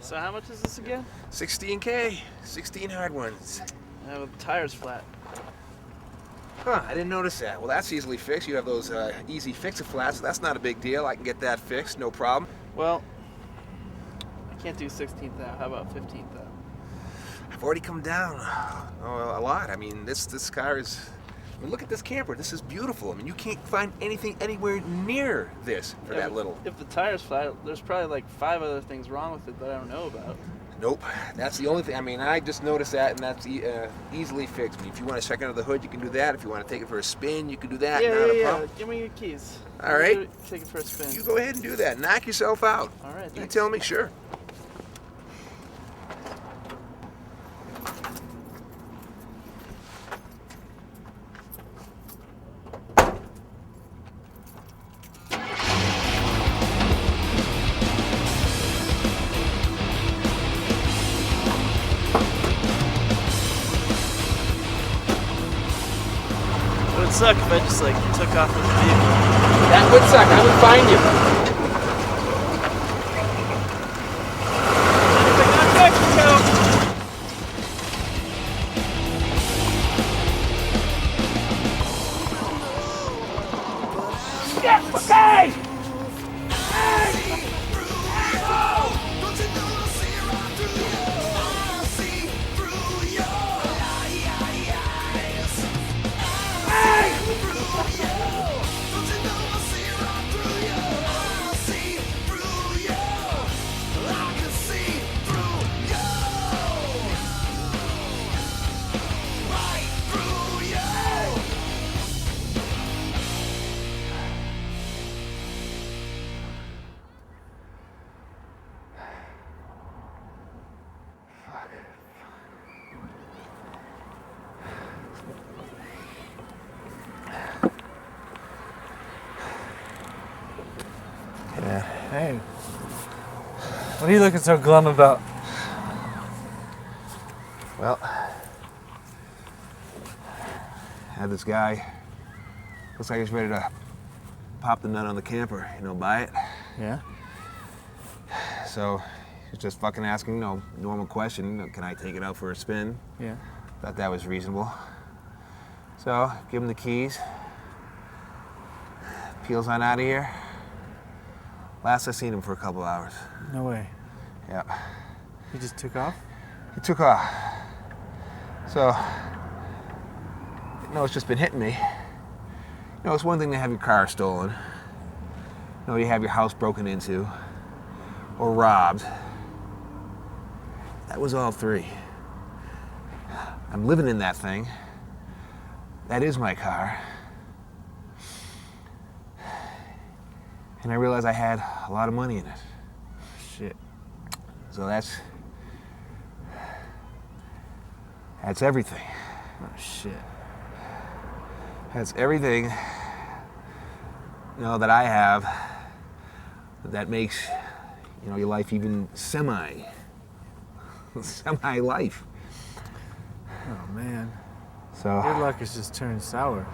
So how much is this again? $16K, 16 hard ones. Yeah, with the tires flat. Huh, I didn't notice that. Well, that's easily fixed. You have those easy fix-a-flats, so that's not a big deal. I can get that fixed, no problem. Well, I can't do 16th out. How about 15th out? I've already come down a lot. I mean, this car is... I mean, look at this camper. This is beautiful. I mean, you can't find anything anywhere near this for that little. If the tire's flat, there's probably like 5 other things wrong with it that I don't know about. Nope, that's the only thing. I mean, I just noticed that, and that's easily fixed. I mean, if you want to check under the hood, you can do that. If you want to take it for a spin, you can do that. Yeah, Not a problem. Give me your keys. All right. Take it for a spin. You go ahead and do that. Knock yourself out. All right. You tell me, sure. It would suck if I just like took off with the vehicle. That would suck. I would find you. Okay! Hey, what are you looking so glum about? Well, had this guy, looks like he's ready to pop the nut on the camper, buy it. Yeah? So he's just fucking asking, normal question, can I take it out for a spin? Yeah. Thought that was reasonable. So, give him the keys. Peels on out of here. Last I seen him for a couple hours. No way. Yeah. He just took off? He took off. So, it's just been hitting me. It's one thing to have your car stolen. You have your house broken into or robbed. That was all 3. I'm living in that thing. That is my car. And I realized I had a lot of money in it. Shit. So that's everything. Oh, shit. That's everything, that I have that makes, your life even semi-life. Oh, man. So your luck has just turned sour.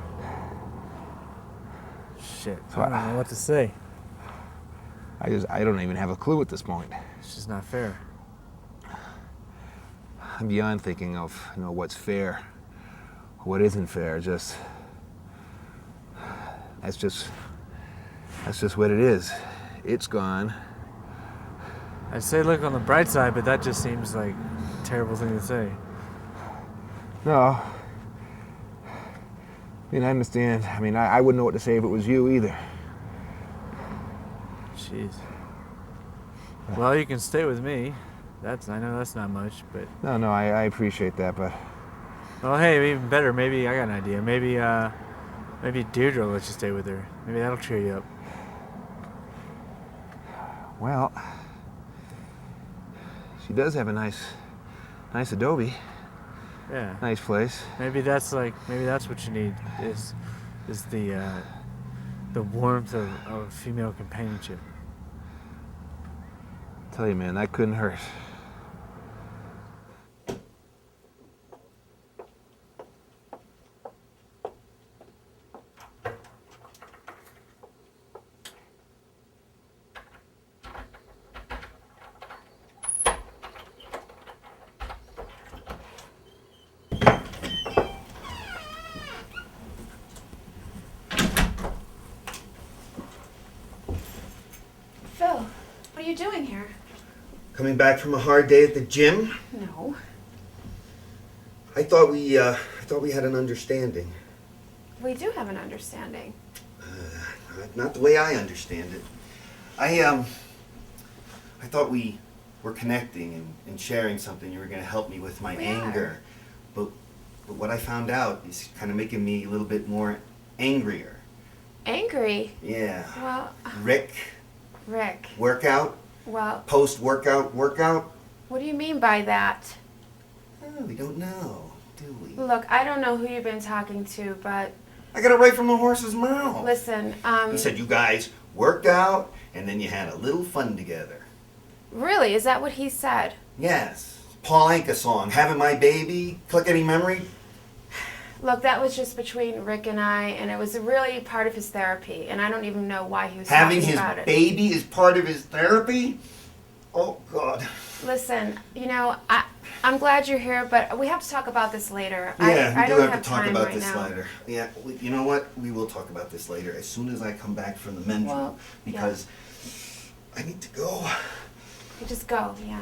Shit. So I don't know what to say. I don't even have a clue at this point. It's just not fair. I'm beyond thinking of, what's fair, what isn't fair. That's just what it is. It's gone. I'd say look on the bright side, but that just seems like a terrible thing to say. No. I understand. I wouldn't know what to say if it was you either. Jeez. Well, you can stay with me. I know that's not much, but... No, I appreciate that, but... Well, hey, even better, maybe I got an idea. Maybe Dierdre will let you stay with her. Maybe that'll cheer you up. Well... She does have a nice adobe. Yeah. Nice place. Maybe that's what you need, is the warmth of female companionship. Tell you, man, that couldn't hurt. Phil, what are you doing here? Coming back from a hard day at the gym? No. I thought we had an understanding. We do have an understanding. Not the way I understand it. I thought we were connecting and sharing something. You were going to help me with my anger. But what I found out is kind of making me a little bit more angrier. Angry? Yeah. Well... Rick. Workout? Well... Post-workout workout? What do you mean by that? Oh, we don't know, do we? Look, I don't know who you've been talking to, but... I got it right from the horse's mouth. Listen, He said you guys worked out and then you had a little fun together. Really? Is that what he said? Yes. Paul Anka song, Having My Baby. Click any memory? Look, that was just between Rick and I, and it was really part of his therapy, and I don't even know why he was Having talking his about it. baby is part of his therapy? Oh, God. Listen, you know, I'm glad you're here, but we have to talk about this later. Yeah, I we don't do have to talk time about right this now. later. Yeah, you know what? We will talk about this later as soon as I come back from the men's room, because I need to go. You just go, yeah.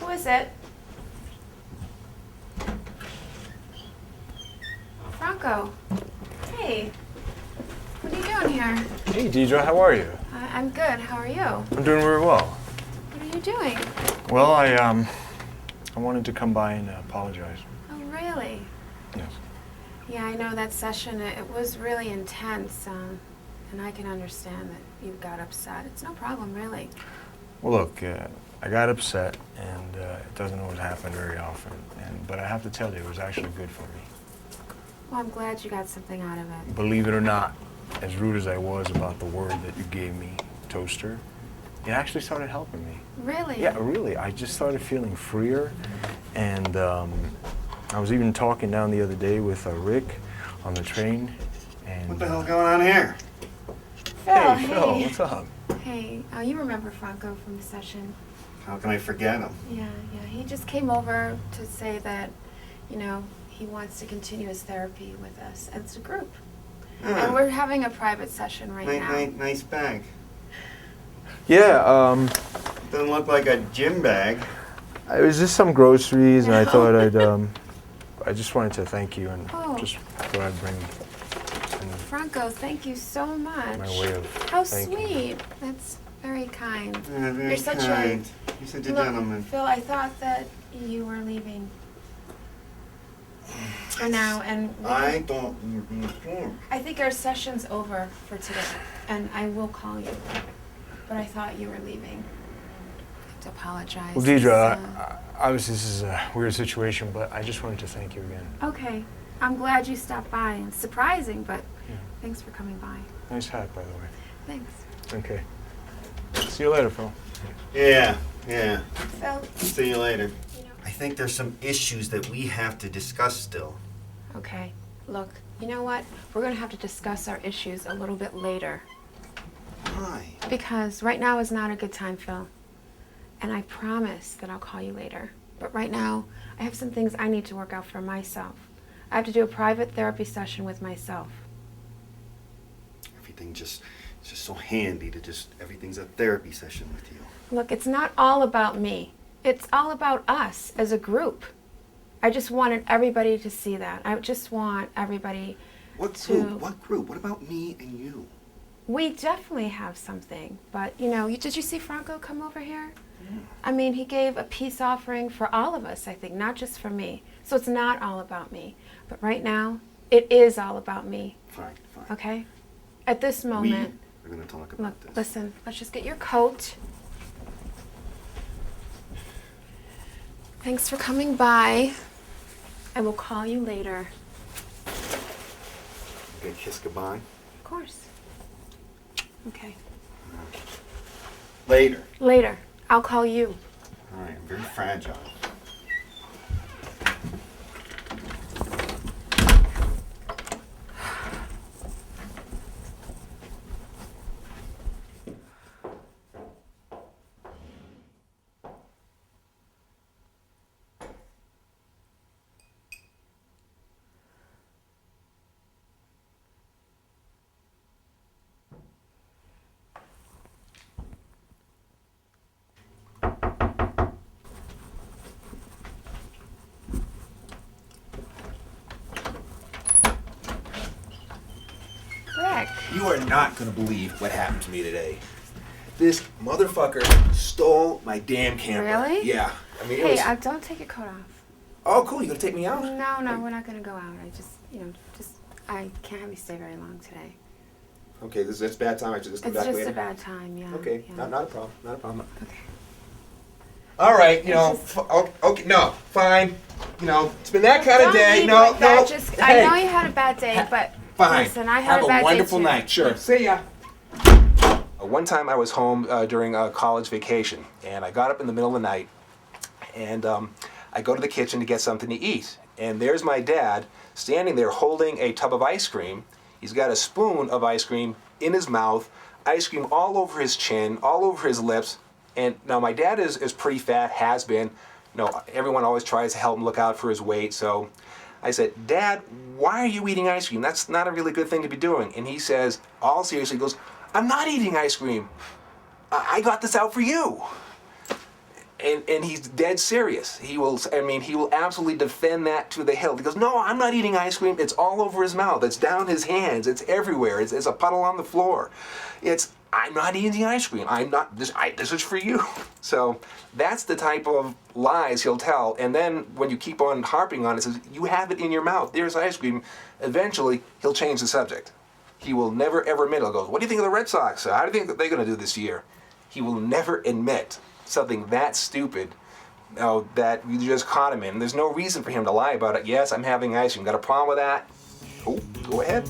Who is it? Franco. Hey. What are you doing here? Hey, Dierdre, how are you? I'm good. How are you? I'm doing very well. What are you doing? Well, I wanted to come by and apologize. Oh, really? Yes. Yeah, I know that session, it was really intense, and I can understand that you got upset. It's no problem, really. Well, look, I got upset, and it doesn't always happen very often. But I have to tell you, it was actually good for me. Well, I'm glad you got something out of it. Believe it or not, as rude as I was about the word that you gave me, toaster, it actually started helping me. Really? Yeah, really. I just started feeling freer, and I was even talking down the other day with Rick on the train, and... What the hell's going on here? Phil, hey, Phil, what's up? Hey, you remember Franco from the session? How can I forget him? Yeah. He just came over to say that, you know, he wants to continue his therapy with us as a group. And we're having a private session right now. Nice bag. Yeah, Doesn't look like a gym bag. it was just some groceries, and I thought I just wanted to thank you, and just thought I'd bring Franco, thank you so much. my way of How thanking you. sweet. That's very kind. Yeah, very You're such kind. You're such a Look, gentleman. Phil, I thought that you were leaving. For now, and I thought you were being I think our session's over for today, and I will call you. But I thought you were leaving. I have to apologize. Well, Dierdre, obviously this is a weird situation, but I just wanted to thank you again. Okay. I'm glad you stopped by. It's surprising, but thanks for coming by. Nice hat, by the way. Thanks. Okay. See you later, Phil. Yeah. Phil. See you later. I think there's some issues that we have to discuss still. Okay. Look, you know what? We're going to have to discuss our issues a little bit later. Why? Because right now is not a good time, Phil. And I promise that I'll call you later. But right now, I have some things I need to work out for myself. I have to do a private therapy session with myself. Everything just, it's just so handy to just, everything's a therapy session with you. Look, it's not all about me. It's all about us as a group. I just wanted everybody to see that. I just want everybody What to... group? What group? What about me and you? We definitely have something, but you know, did you see Franco come over here? Yeah. I mean, he gave a peace offering for all of us, I think, not just for me. So it's not all about me. But right now, it is all about me. Fine, fine. Okay? At this moment... We're going to talk about this. Listen, let's just get your coat. Thanks for coming by. I will call you later. Okay, kiss goodbye. Of course. Okay. Later. Later. I'll call you. All right, I'm very fragile. Rick. You are not gonna believe what happened to me today. This motherfucker stole my damn camera. Really? Yeah. I mean, Hey, it was... don't take your coat off. Oh, cool. You gonna take me out? No, we're not gonna go out. I just, I can't have you stay very long today. Okay, this is bad time. I should just come It's back just later. a bad time, yeah. Okay, Yeah. not a problem. Not a problem. Okay. All right, okay, no, fine. It's been that kind of day. No. I know you had a bad day, but Fine. listen, I had Have a bad a wonderful day too. night. Sure. See ya. One time I was home during a college vacation, and I got up in the middle of the night, and I go to the kitchen to get something to eat. And there's my dad standing there holding a tub of ice cream. He's got a spoon of ice cream in his mouth, ice cream all over his chin, all over his lips. And now my dad is pretty fat, has been. Everyone always tries to help him look out for his weight. So I said, Dad, why are you eating ice cream? That's not a really good thing to be doing. And he says, all seriously, he goes, I'm not eating ice cream. I got this out for you. And he's dead serious. He will absolutely defend that to the hilt. He goes, no, I'm not eating ice cream. It's all over his mouth. It's down his hands. It's everywhere. It's a puddle on the floor. I'm not eating ice cream. This is for you. So that's the type of lies he'll tell. And then when you keep on harping on it, says, you have it in your mouth. There's ice cream. Eventually, he'll change the subject. He will never, ever admit. He'll go, what do you think of the Red Sox? How do you think that they're going to do this year? He will never admit something that stupid that you just caught him in. There's no reason for him to lie about it. Yes, I'm having ice cream. Got a problem with that? Oh, go ahead.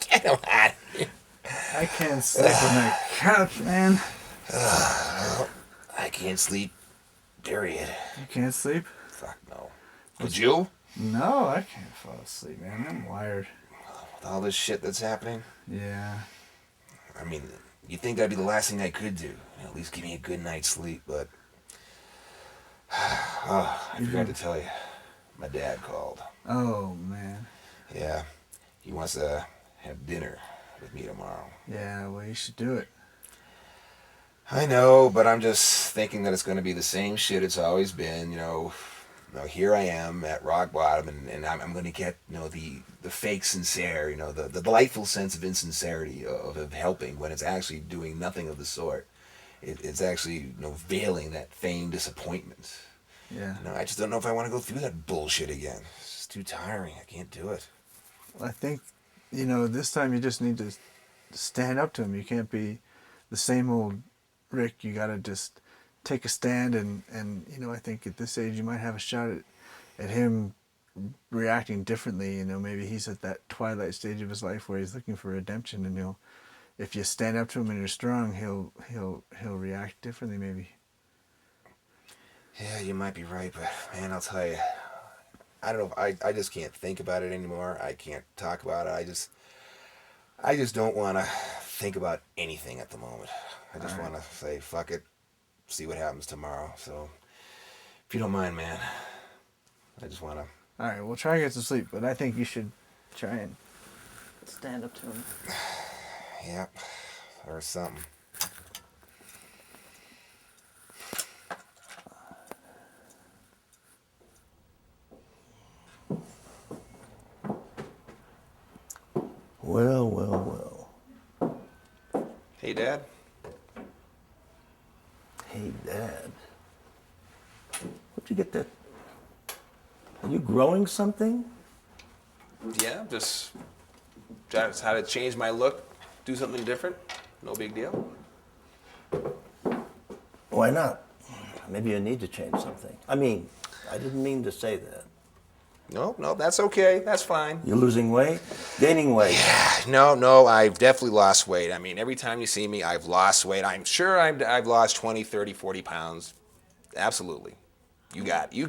Get him out of here. I can't sleep on that couch, man. I can't sleep. Period. You can't sleep? Fuck no. Could you? No, I can't fall asleep, man. I'm wired. With all this shit that's happening? Yeah. I mean, you'd think that'd be the last thing I could do. At least give me a good night's sleep, but... I forgot to tell you. My dad called. Oh, man. Yeah. He wants to have dinner with me tomorrow. Yeah, well, you should do it. I know, but I'm just thinking that it's going to be the same shit it's always been. Here I am at rock bottom, and I'm going to get, the fake sincere, the delightful sense of insincerity of helping when it's actually doing nothing of the sort. it's actually veiling that feigned disappointment. Yeah. I just don't know if I want to go through that bullshit again. It's just too tiring. I can't do it. I think, this time you just need to stand up to him. You can't be the same old Rick. You got to just take a stand, and I think at this age you might have a shot at him reacting differently. Maybe he's at that twilight stage of his life where he's looking for redemption, and if you stand up to him and you're strong, he'll react differently maybe. Yeah, you might be right, but man, I'll tell you, I don't know. I just can't think about it anymore. I can't talk about it. I just don't want to think about anything at the moment. I just want to say, fuck it, see what happens tomorrow. So, if you don't mind, man, I just want to. All right, we'll try and get some sleep, but I think you should try and stand up to him. Yep, or something. Well. Hey, Dad. Hey, Dad. Where'd you get that? Are you growing something? Yeah, just how to change my look, do something different. No big deal. Why not? Maybe you need to change something. I mean, I didn't mean to say that. No, that's okay. That's fine. You're losing weight? Gaining weight? Yeah, no, I've definitely lost weight. I mean, every time you see me, I've lost weight. I'm sure I've lost 20, 30, 40 pounds. Absolutely. You got it. You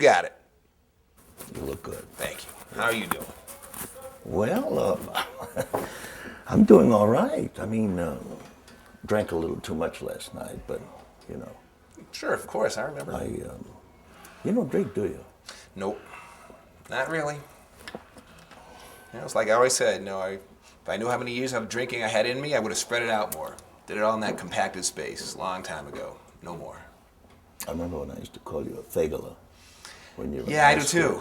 look good. Thank you. How are you doing? Well, I'm doing all right. I mean, drank a little too much last night, but, Sure, of course, I remember. You don't drink, do you? Nope. Not really. It's like I always said, if I knew how many years of drinking I had in me, I would have spread it out more. Did it all in that compacted space a long time ago. No more. I remember when I used to call you a fagala when you were Yeah, I do too.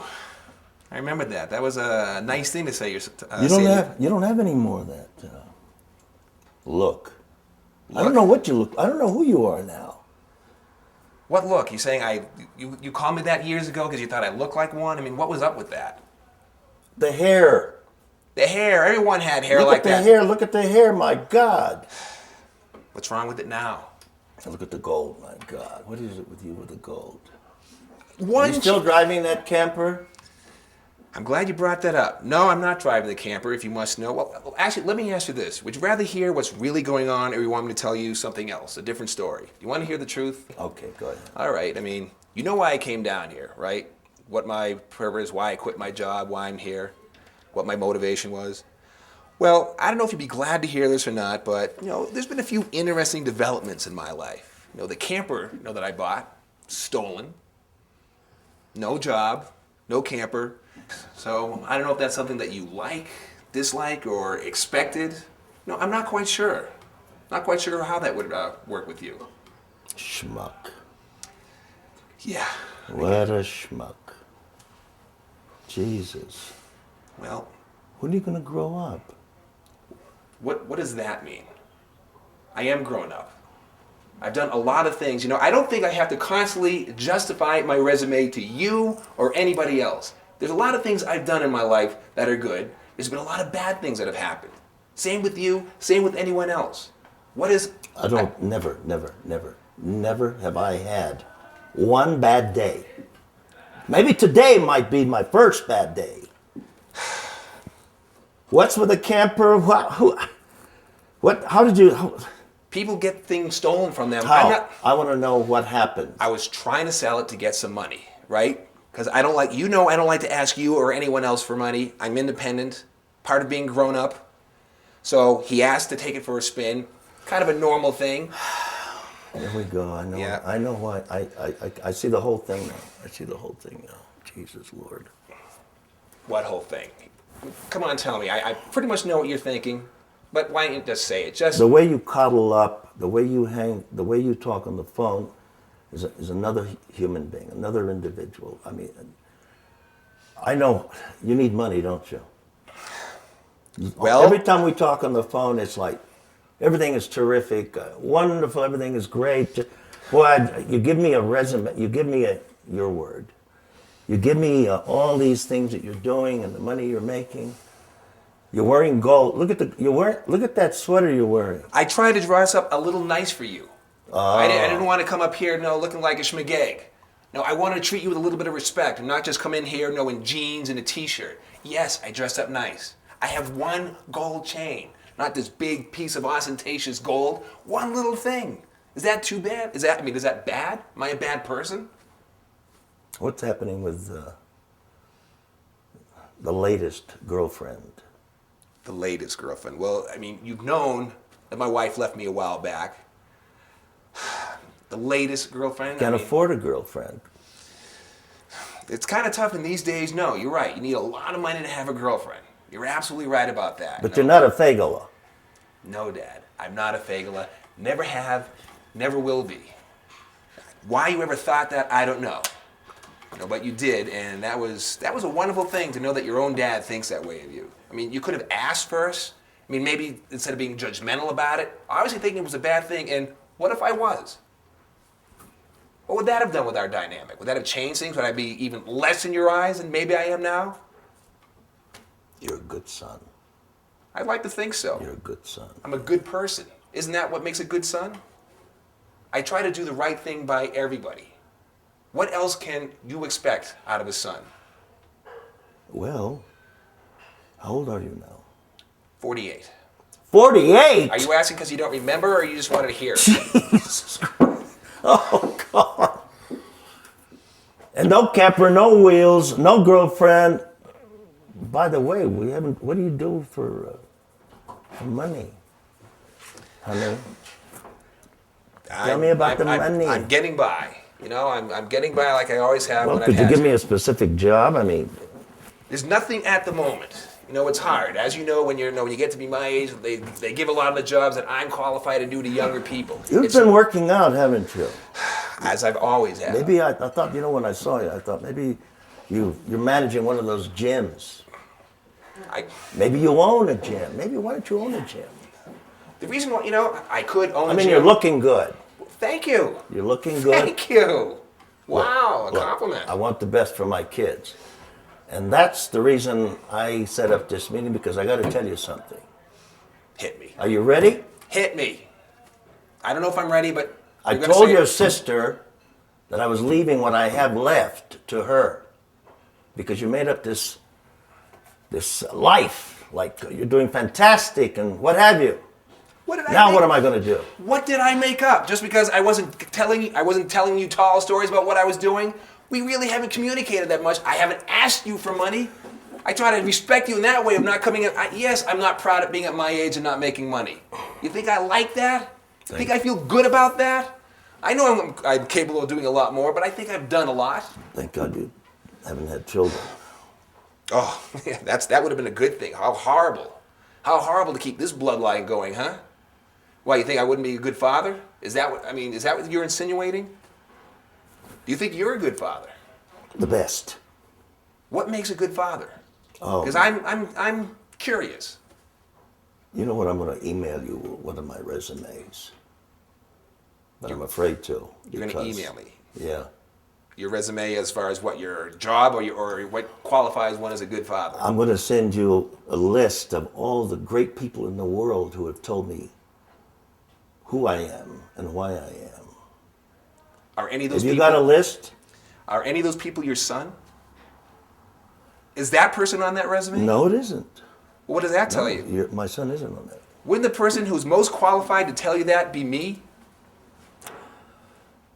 I remember that. That was a nice thing to say. You don't have any more of that look. I don't know what you look. I don't know who you are now. What look? You saying you called me that years ago because you thought I looked like one? I mean, what was up with that? The hair. The hair. Everyone had hair Look like at the that. hair. Look at the hair. My God. What's wrong with it now? Look at the gold. My God. What is it with you with the gold? One. Are you still driving that camper? I'm glad you brought that up. No, I'm not driving the camper, if you must know. Well, actually, let me ask you this. Would you rather hear what's really going on, or you want me to tell you something else, a different story? You want to hear the truth? Okay, go ahead. All right. I mean, you know why I came down here, right? What my purpose, why I quit my job, why I'm here, what my motivation was. Well, I don't know if you'd be glad to hear this or not, but, there's been a few interesting developments in my life. The camper, that I bought, stolen. No job, no camper. So I don't know if that's something that you like, dislike, or expected. No, I'm not quite sure. Not quite sure how that would work with you. Schmuck. Yeah. What a schmuck. Jesus. Well. When are you going to grow up? What does that mean? I am grown up. I've done a lot of things. I don't think I have to constantly justify my resume to you or anybody else. There's a lot of things I've done in my life that are good. There's been a lot of bad things that have happened. Same with you, same with anyone else. Never have I had one bad day. Maybe today might be my first bad day. What's with the camper? How did you... People get things stolen from them. How? I want to know what happened. I was trying to sell it to get some money, right? Because I don't like to ask you or anyone else for money. I'm independent, part of being grown up. So he asked to take it for a spin, kind of a normal thing. There we go. I know. Yeah. I know why. I see the whole thing now. Jesus Lord. What whole thing? Come on, tell me. I pretty much know what you're thinking, but why don't you just say it? Just the way you cuddle up, the way you hang, the way you talk on the phone. Is another human being, another individual. I mean, I know you need money, don't you? Well, every time we talk on the phone, it's like Everything is terrific, wonderful. Everything is great. Boy, you give me a resume. You give me your word. You give me all these things that you're doing and the money you're making. You're wearing gold. Look at that sweater you're wearing. I tried to dress up a little nice for you. Oh. I didn't want to come up here, looking like a schmageg. No, I wanted to treat you with a little bit of respect and not just come in here, in jeans and a t-shirt. Yes, I dressed up nice. I have one gold chain, not this big piece of ostentatious gold. One little thing. Is that too bad? Is that bad? Am I a bad person? What's happening with the latest girlfriend? The latest girlfriend. Well, you've known that my wife left me a while back. The latest girlfriend. Can't afford a girlfriend. It's kind of tough in these days. No, you're right. You need a lot of money to have a girlfriend. You're absolutely right about that. But you're not a fagala. No, Dad. I'm not a fagala. Never have, never will be. Why you ever thought that, I don't know. But you did, and that was a wonderful thing to know that your own dad thinks that way of you. You could have asked first. Maybe instead of being judgmental about it, obviously thinking it was a bad thing, and what if I was? What would that have done with our dynamic? Would that have changed things? Would I be even less in your eyes than maybe I am now? You're a good son. I'd like to think so. You're a good son. I'm a good person. Isn't that what makes a good son? I try to do the right thing by everybody. What else can you expect out of a son? Well, how old are you now? 48. 48? Are you asking because you don't remember, or you just wanted to hear? Jesus Christ. Oh, God. And no capper, no wheels, no girlfriend. By the way, what do you do for money, honey? Tell me about the money. I'm getting by. I'm getting by like I always have. Well, when could I've you had give to. me a specific job? There's nothing at the moment. It's hard. As you know, when you get to be my age, they give a lot of the jobs that I'm qualified to do to younger people. You've been working out, haven't you? As I've always had. Maybe I thought, when I saw you, I thought maybe you're managing one of those gyms. Maybe you own a gym. Maybe why don't you own a gym? The reason why, I could own a gym. You're looking good. Thank you. You're looking good. Thank you. Wow, Look, a compliment. I want the best for my kids. And that's the reason I set up this meeting, because I got to tell you something. Hit me. Are you ready? Hit me. I don't know if I'm ready, but I told your sister that I was leaving what I have left to her, because you made up this life, like you're doing fantastic and what have you. What am I going to do? What did I make up? Just because I wasn't telling you tall stories about what I was doing? We really haven't communicated that much. I haven't asked you for money. I try to respect you in that way of not coming in. Yes, I'm not proud of being at my age and not making money. You think I like that? You think I feel good about that? I know I'm capable of doing a lot more, but I think I've done a lot. Thank God you haven't had children. Oh, yeah, that would have been a good thing. How horrible. How horrible to keep this bloodline going, huh? Why, you think I wouldn't be a good father? Is that what you're insinuating? Do you think you're a good father? The best. What makes a good father? Oh. Because I'm curious. You know what? I'm going to email you one of my resumes. But I'm afraid to. You're going to email me? Yeah. Your resume as far as what, your job or what qualifies one as a good father? I'm going to send you a list of all the great people in the world who have told me who I am and why I am. Are any of those Have you people, got a list? Are any of those people your son? Is that person on that resume? No, it isn't. What does that tell you? My son isn't on that. Wouldn't the person who's most qualified to tell you that be me?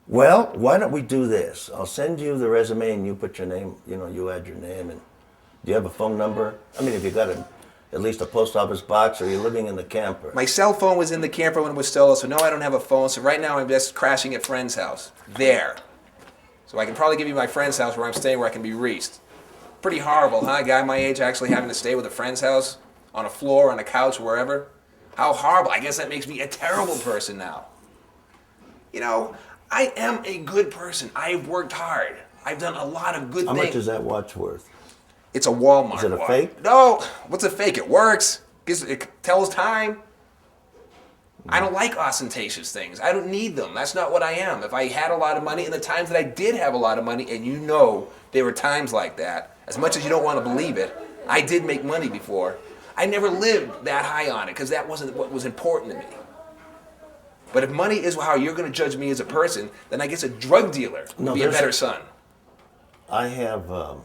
Well, why don't we do this? I'll send you the resume and you put your name, you add your name. And do you have a phone number? If you got at least a post office box, or you're living in the camper? My cell phone was in the camper when it was stolen, so no, I don't have a phone. So right now I'm just crashing at friend's house. There. So I can probably give you my friend's house where I'm staying, where I can be reached. Pretty horrible, huh? A guy my age actually having to stay with a friend's house, on a floor, on a couch, wherever. How horrible. I guess that makes me a terrible person now. I am a good person. I've worked hard. I've done a lot of good things. How much is that watch worth? It's a Walmart Is it a watch. fake? No. What's a fake? It works. It tells time. I don't like ostentatious things. I don't need them. That's not what I am. If I had a lot of money, and the times that I did have a lot of money, and you know there were times like that, as much as you don't want to believe it, I did make money before. I never lived that high on it because that wasn't what was important to me. But if money is how you're going to judge me as a person, then I guess a drug dealer would be a better son. I have a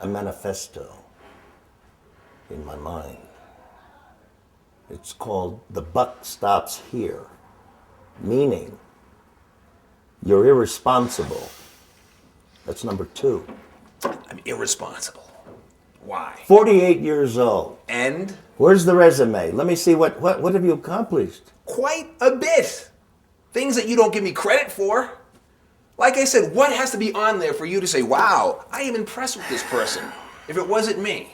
manifesto in my mind. It's called "The Buck Stops Here," meaning you're irresponsible. That's number 2. I'm irresponsible. Why? 48 years old. And? Where's the resume? Let me see what have you accomplished? Quite a bit. Things that you don't give me credit for. Like I said, what has to be on there for you to say, wow, I am impressed with this person, if it wasn't me?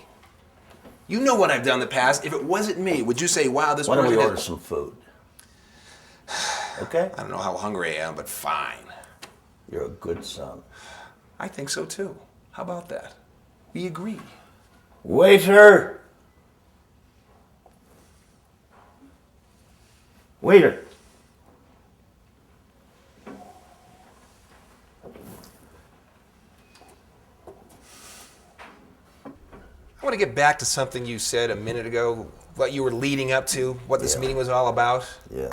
You know what I've done in the past. If it wasn't me, would you say, wow, this person Why don't we order some food? Okay? I don't know how hungry I am, but fine. You're a good son. I think so too. How about that? We agree. Waiter! Waiter! I want to get back to something you said a minute ago, what you were leading up to, what this meeting was all about. Yeah.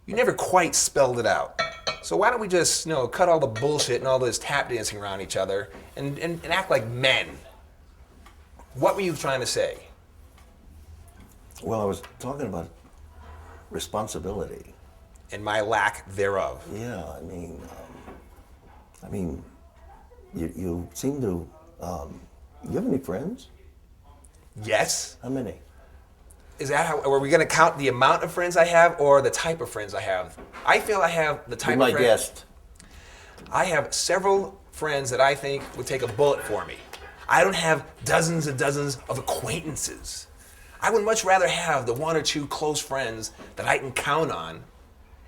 You never quite spelled it out. So why don't we just, cut all the bullshit and all this tap dancing around each other and act like men? What were you trying to say? Well, I was talking about responsibility. And my lack thereof. Yeah, I mean, you seem to, you have any friends? Yes. How many? Is that how, are we going to count the amount of friends I have or the type of friends I have? I feel I have the type of friends. Be my guest. I have several friends that I think would take a bullet for me. I don't have dozens and dozens of acquaintances. I would much rather have the 1 or 2 close friends that I can count on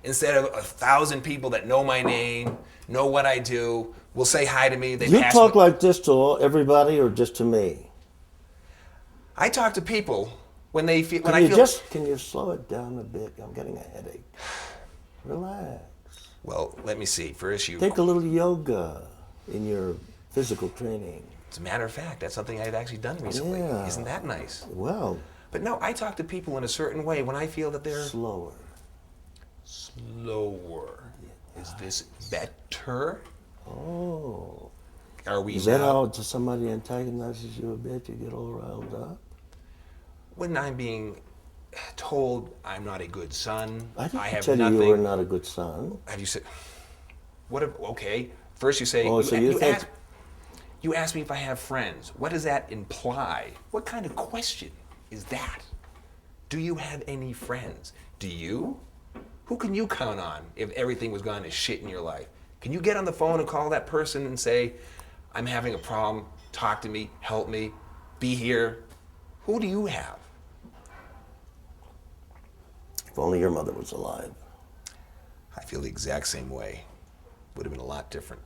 instead of 1,000 people that know my name, know what I do, will say hi to me. You talk like this to everybody or just to me? I talk to people when they feel. Can you slow it down a bit? I'm getting a headache. Relax. Well, let me see. First, you take a little yoga in your physical training. As a matter of fact, that's something I've actually done recently. Yeah. Isn't that nice? Well. But no, I talk to people in a certain way when I feel that they're slower. Slower. Is this better? Oh. Are we? Is that how somebody antagonizes you a bit? You get all riled up? When I'm being told I'm not a good son, I didn't have tell nothing. You were not a good son. Have you said? What? Okay. First you say. Oh, so you think? You ask me if I have friends. What does that imply? What kind of question is that? Do you have any friends? Do you? Who can you count on if everything was gone to shit in your life? Can you get on the phone and call that person and say, I'm having a problem, talk to me, help me, be here? Who do you have? If only your mother was alive. I feel the exact same way. Would have been a lot different.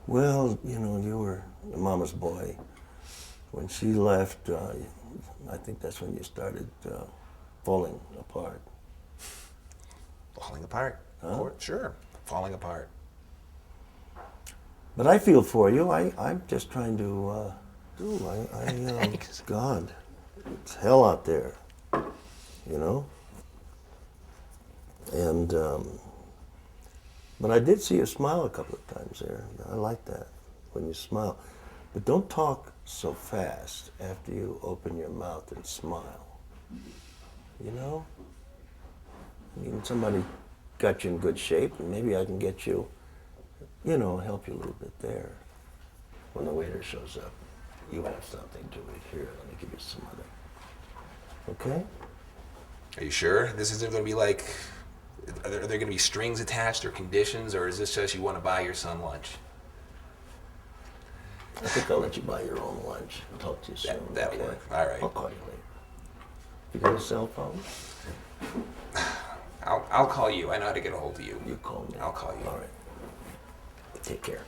Well, you were your mama's boy. When she left, I think that's when you started falling apart. Falling apart? Huh? Sure, falling apart. But I feel for you. I'm just trying to God, it's hell out there, And, but I did see you smile a couple of times there. I like that, when you smile. But don't talk so fast after you open your mouth and smile. Somebody got you in good shape, and maybe I can get you, help you a little bit there. When the waiter shows up, you have something to eat. Here, let me give you some other. Okay? Are you sure? This isn't going to be like, are there going to be strings attached or conditions, or is this just you want to buy your son lunch? I think I'll let you buy your own lunch. I'll talk to you soon. That'll work. All right. I'll call you later. You got a cell phone? I'll call you. I know how to get a hold of you. You call me. I'll call you. All right. Take care.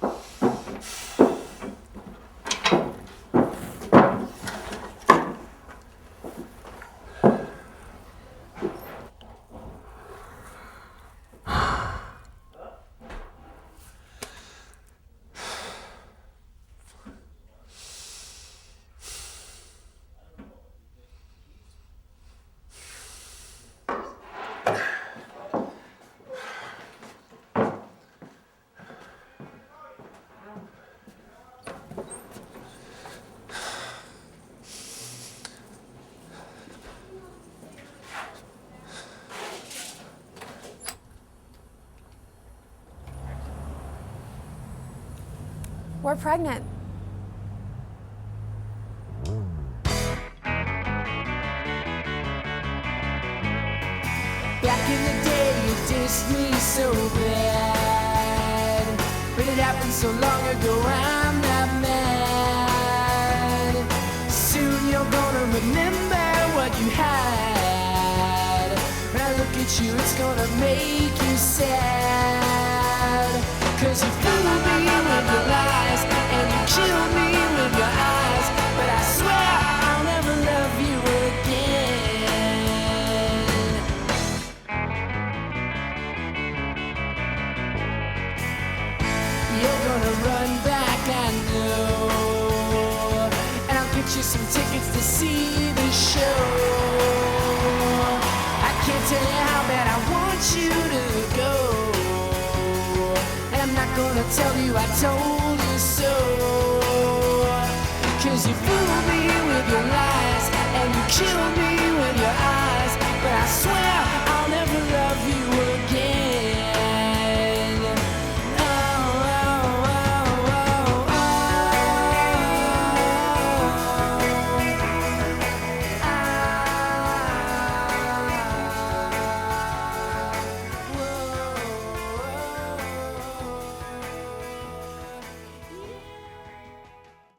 We're pregnant. Back in the day, you dissed me so bad, but it happened so long ago, I'm not mad. Soon you're gonna remember what you had. When I look at you, it's gonna make you sad. Cause you fooled me with your lies, and you killed me with your eyes. But I swear I'll never love you again. You're gonna run back, I know, and I'll get you some tickets to see the show. I can't tell you how bad I want you to go, and I'm not gonna tell you I told you so. Cause you fooled me with your lies, and you killed me